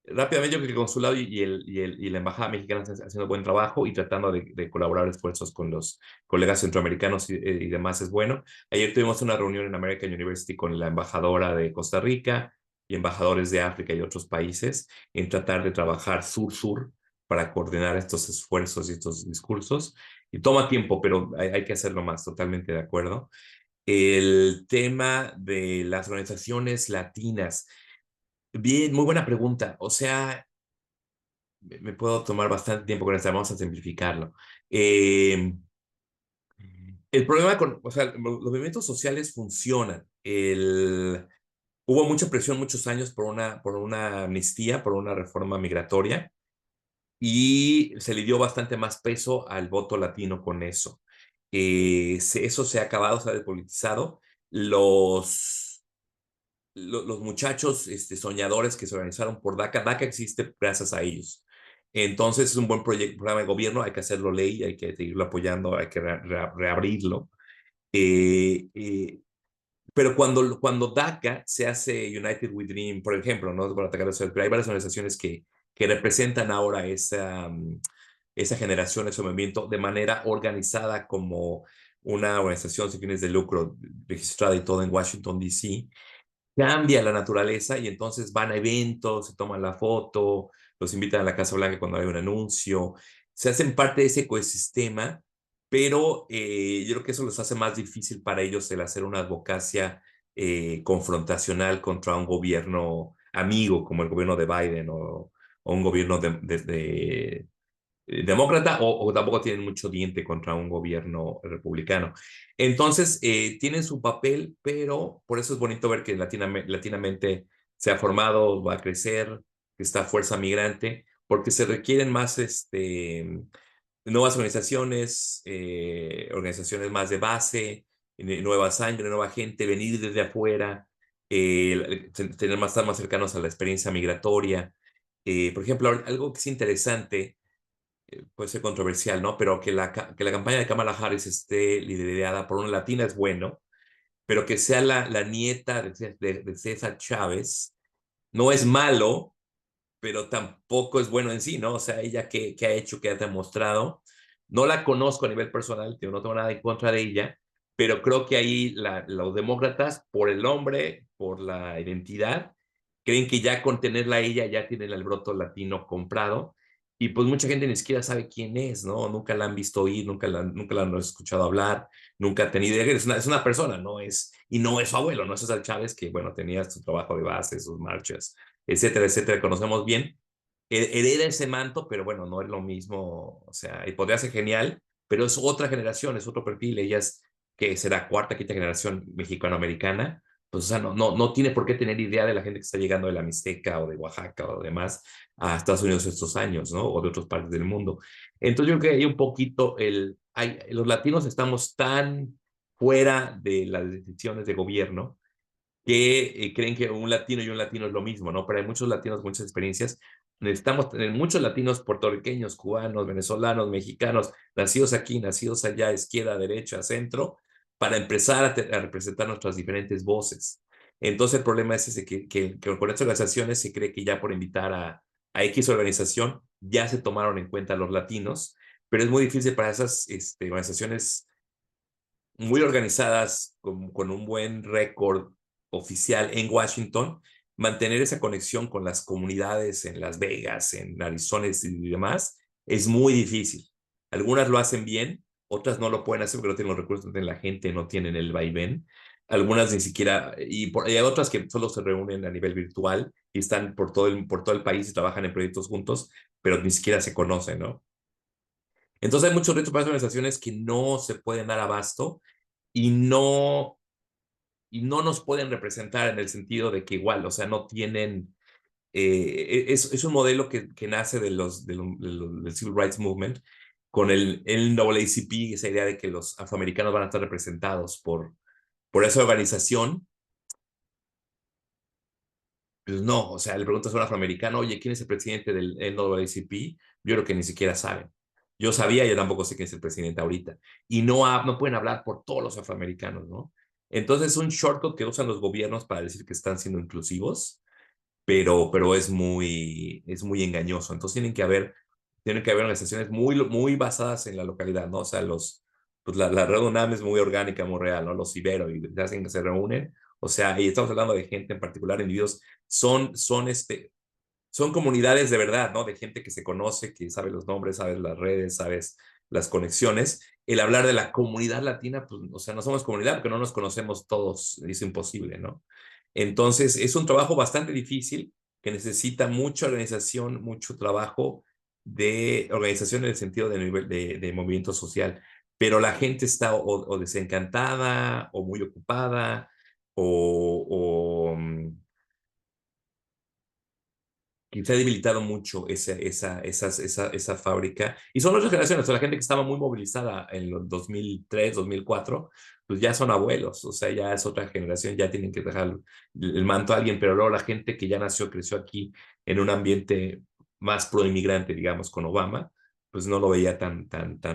S4: rápidamente yo creo que el consulado y la embajada mexicana están haciendo buen trabajo y tratando de colaborar esfuerzos con los colegas centroamericanos y demás es bueno. Ayer tuvimos una reunión en American University con la embajadora de Costa Rica y embajadores de África y otros países en tratar de trabajar sur-sur para coordinar estos esfuerzos y estos discursos. Y toma tiempo, pero hay que hacerlo más, totalmente de acuerdo. El tema de las organizaciones latinas. Bien, muy buena pregunta. O sea, me puedo tomar bastante tiempo con esta, vamos a simplificarlo. El problema o sea, los movimientos sociales funcionan. Hubo mucha presión muchos años por una amnistía, por una reforma migratoria, y se le dio bastante más peso al voto latino con eso. Eso se ha acabado, se ha despolitizado. Los muchachos soñadores que se organizaron por DACA. DACA existe gracias a ellos. Entonces es un buen programa de gobierno, hay que hacerlo ley, hay que seguirlo apoyando, hay que reabrirlo. Pero cuando DACA se hace United We Dream, por ejemplo, no es por atacar eso, pero hay varias organizaciones que representan ahora esa generación, ese movimiento de manera organizada como una organización sin fines de lucro registrada y todo en Washington, D.C., cambia la naturaleza y entonces van a eventos, se toman la foto, los invitan a la Casa Blanca cuando hay un anuncio, se hacen parte de ese ecosistema, pero yo creo que eso les hace más difícil para ellos el hacer una advocacia confrontacional contra un gobierno amigo como el gobierno de Biden o un gobierno demócrata o tampoco tienen mucho diente contra un gobierno republicano. Entonces, tienen su papel, pero por eso es bonito ver que latinamente se ha formado, va a crecer, que está Fuerza Migrante, porque se requieren más nuevas organizaciones, organizaciones más de base, nueva sangre, nueva gente, venir desde afuera, tener estar más cercanos a la experiencia migratoria. Por ejemplo, algo que es interesante, puede ser controversial, ¿no? Pero que la campaña de Kamala Harris esté liderada por una latina es bueno, pero que sea la nieta de César Chávez no es malo, pero tampoco es bueno en sí, ¿no? O sea, ella qué ha hecho, qué ha demostrado. No la conozco a nivel personal, no tengo nada en contra de ella, pero creo que ahí los demócratas, por el nombre, por la identidad, creen que ya con tenerla a ella ya tienen el broto latino comprado. Y pues mucha gente ni siquiera sabe quién es, ¿no? Nunca la han visto ir, nunca la han escuchado hablar, nunca ha tenido idea. Es una persona, ¿no? Y no es su abuelo, no es César Chávez, que, bueno, tenía su trabajo de base, sus marchas, etcétera, etcétera, conocemos bien. Hereda ese manto, pero bueno, no es lo mismo, o sea, y podría ser genial, pero es otra generación, es otro perfil. Ella es, que será cuarta, quinta generación mexicano-americana, pues, o sea, no tiene por qué tener idea de la gente que está llegando de la Mixteca o de Oaxaca o demás a Estados Unidos estos años, ¿no? O de otras partes del mundo. Entonces yo creo que hay un poquito, los latinos estamos tan fuera de las decisiones de gobierno que creen que un latino y un latino es lo mismo, ¿no? Pero hay muchos latinos, muchas experiencias. Necesitamos tener muchos latinos puertorriqueños, cubanos, venezolanos, mexicanos, nacidos aquí, nacidos allá, izquierda, derecha, centro, para empezar a representar nuestras diferentes voces. Entonces el problema es ese, que con estas organizaciones se cree que ya por invitar a X organización ya se tomaron en cuenta los latinos, pero es muy difícil para esas organizaciones muy organizadas, con un buen récord oficial en Washington, mantener esa conexión con las comunidades en Las Vegas, en Arizona y demás, es muy difícil. Algunas lo hacen bien, otras no lo pueden hacer porque no tienen los recursos, no tienen la gente, no tienen el vaivén. Algunas ni siquiera, y hay otras que solo se reúnen a nivel virtual y están por todo el país y trabajan en proyectos juntos, pero ni siquiera se conocen, ¿no? Entonces hay muchos retos para las organizaciones que no se pueden dar abasto y no nos pueden representar en el sentido de que igual, o sea, no tienen es un modelo que nace del Civil Rights Movement con el NAACP, esa idea de que los afroamericanos van a estar representados por esa organización. Pues no, o sea, le preguntas a un afroamericano, oye, ¿quién es el presidente del NAACP? Yo creo que ni siquiera saben. Yo sabía, yo tampoco sé quién es el presidente ahorita. Y no pueden hablar por todos los afroamericanos, ¿no? Entonces es un shortcut que usan los gobiernos para decir que están siendo inclusivos, pero es muy engañoso. Entonces tienen que haber organizaciones muy basadas en la localidad, ¿no? O sea, pues la red UNAM es muy orgánica, muy real, ¿no? Los Ibero y hacen que se reúnen. O sea, y estamos hablando de gente en particular, individuos, son comunidades de verdad, ¿no? De gente que se conoce, que sabe los nombres, sabes las redes, sabes las conexiones. El hablar de la comunidad latina, pues, o sea, no somos comunidad porque no nos conocemos todos, es imposible, ¿no? Entonces, es un trabajo bastante difícil que necesita mucha organización, mucho trabajo de organización en el sentido de nivel de movimiento social, pero la gente está o desencantada o muy ocupada o que se ha debilitado mucho esa fábrica. Y son otras generaciones, o sea, la gente que estaba muy movilizada en los 2003, 2004, pues ya son abuelos, o sea, ya es otra generación, ya tienen que dejar el manto a alguien, pero luego la gente que ya nació, creció aquí en un ambiente más pro-inmigrante, digamos, con Obama, pues no lo veía tan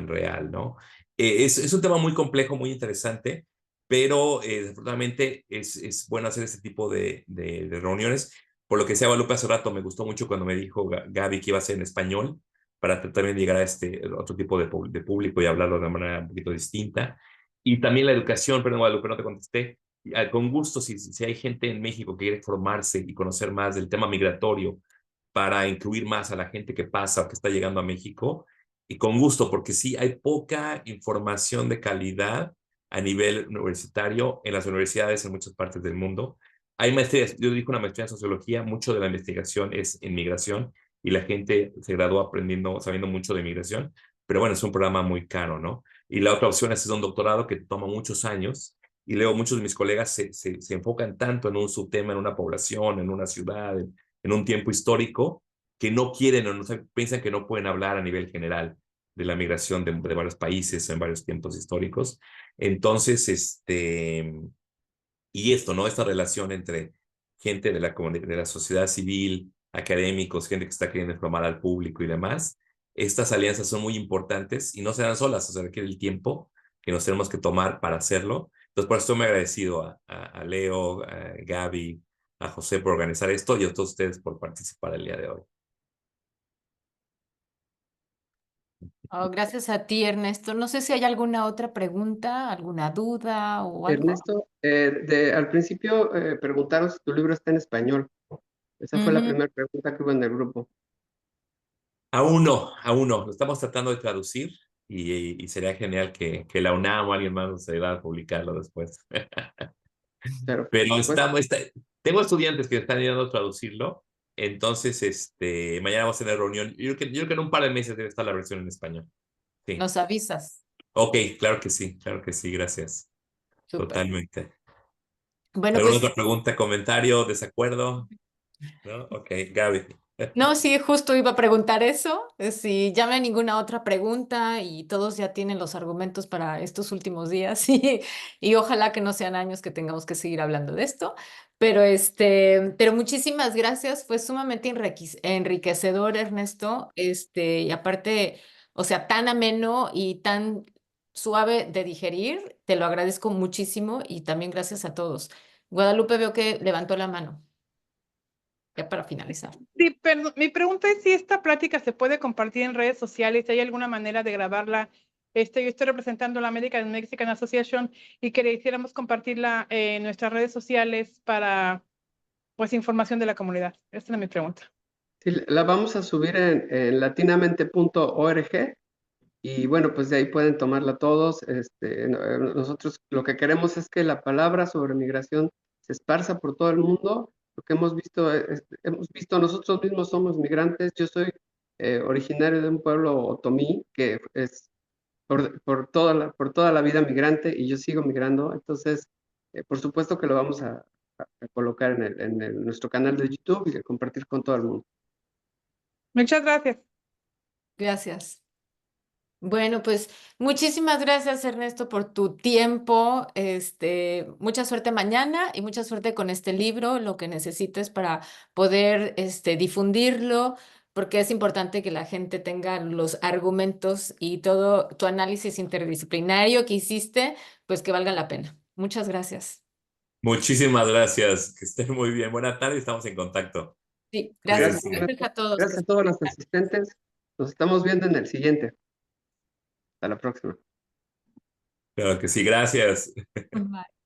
S4: real, ¿no? Es un tema muy complejo, muy interesante, pero desafortunadamente es bueno hacer este tipo de reuniones. Por lo que decía Guadalupe hace rato, me gustó mucho cuando me dijo Gaby que iba a ser en español para también llegar a este otro tipo de público y hablarlo de una manera un poquito distinta. Y también la educación, perdón, Guadalupe, no te contesté. Con gusto, si hay gente en México que quiere formarse y conocer más del tema migratorio para incluir más a la gente que pasa o que está llegando a México, y con gusto, porque sí hay poca información de calidad a nivel universitario en las universidades en muchas partes del mundo. Hay maestrías, yo dije una maestría en sociología, mucho de la investigación es en migración y la gente se graduó aprendiendo, sabiendo mucho de migración, pero bueno, es un programa muy caro, ¿no? Y la otra opción es hacer un doctorado que toma muchos años y luego muchos de mis colegas se enfocan tanto en un subtema, en una población, en una ciudad, en un tiempo histórico, que no quieren o no, piensan que no pueden hablar a nivel general de la migración de varios países en varios tiempos históricos. Entonces, y esto, ¿no? Esta relación entre gente de la sociedad civil, académicos, gente que está queriendo informar al público y demás, estas alianzas son muy importantes y no se dan solas, o sea, requiere el tiempo que nos tenemos que tomar para hacerlo. Entonces, por eso estoy muy agradecido a Leo, a Gaby, a José por organizar esto y a todos ustedes por participar el día de hoy.
S2: Oh, gracias a ti, Ernesto. No sé si hay alguna otra pregunta, alguna duda o algo.
S1: Ernesto, al principio preguntaron si tu libro está en español. Esa fue la primera pregunta que hubo en el grupo.
S4: Aún no. Lo estamos tratando de traducir y sería genial que la UNAM o alguien más nos ayudara a publicarlo después.
S1: Pero
S4: Pero
S1: pues,
S4: tengo estudiantes que están ayudando a traducirlo, entonces mañana vamos a tener reunión. Yo creo que en un par de meses debe estar la versión en español. Sí.
S2: Nos avisas.
S4: Ok, claro que sí, gracias.
S2: Súper.
S4: Totalmente.
S2: Bueno,
S4: ¿Alguna
S2: pues
S4: otra pregunta, comentario, desacuerdo? ¿No? Ok, Gaby.
S2: no, sí, justo iba a preguntar eso, si ya no hay ninguna otra pregunta y todos ya tienen los argumentos para estos últimos días y ojalá que no sean años que tengamos que seguir hablando de esto, pero muchísimas gracias, fue sumamente enriquecedor, Ernesto, y aparte, o sea, tan ameno y tan suave de digerir, te lo agradezco muchísimo y también gracias a todos. Guadalupe veo que levantó la mano, ya para finalizar.
S7: Sí, perdón, mi pregunta es si esta plática se puede compartir en redes sociales, si hay alguna manera de grabarla. Yo estoy representando la American Mexican Association y que le hiciéramos compartirla en nuestras redes sociales para, pues, información de la comunidad. Esta es mi pregunta.
S1: sí, la vamos a subir en latinamente.org y bueno, pues de ahí pueden tomarla todos. Nosotros lo que queremos es que la palabra sobre migración se esparza por todo el mundo. Lo que hemos visto, nosotros mismos somos migrantes. Yo soy originario de un pueblo otomí que es por toda la vida migrante y yo sigo migrando. Entonces, por supuesto que lo vamos a a colocar en nuestro canal de YouTube y a compartir con todo el mundo.
S7: Muchas gracias.
S2: Gracias. Bueno, pues muchísimas gracias, Ernesto, por tu tiempo. Mucha suerte mañana y mucha suerte con este libro, lo que necesites para poder difundirlo, porque es importante que la gente tenga los argumentos y todo tu análisis interdisciplinario que hiciste, pues que valga la pena. Muchas gracias.
S4: Muchísimas gracias. Que estén muy bien. Buena tarde y estamos en contacto.
S2: Sí, gracias.
S4: Cuídense.
S2: Gracias a todos.
S1: Gracias a todos los asistentes. Nos estamos viendo en el siguiente. Hasta la próxima.
S4: Claro que sí, gracias.
S2: Bye.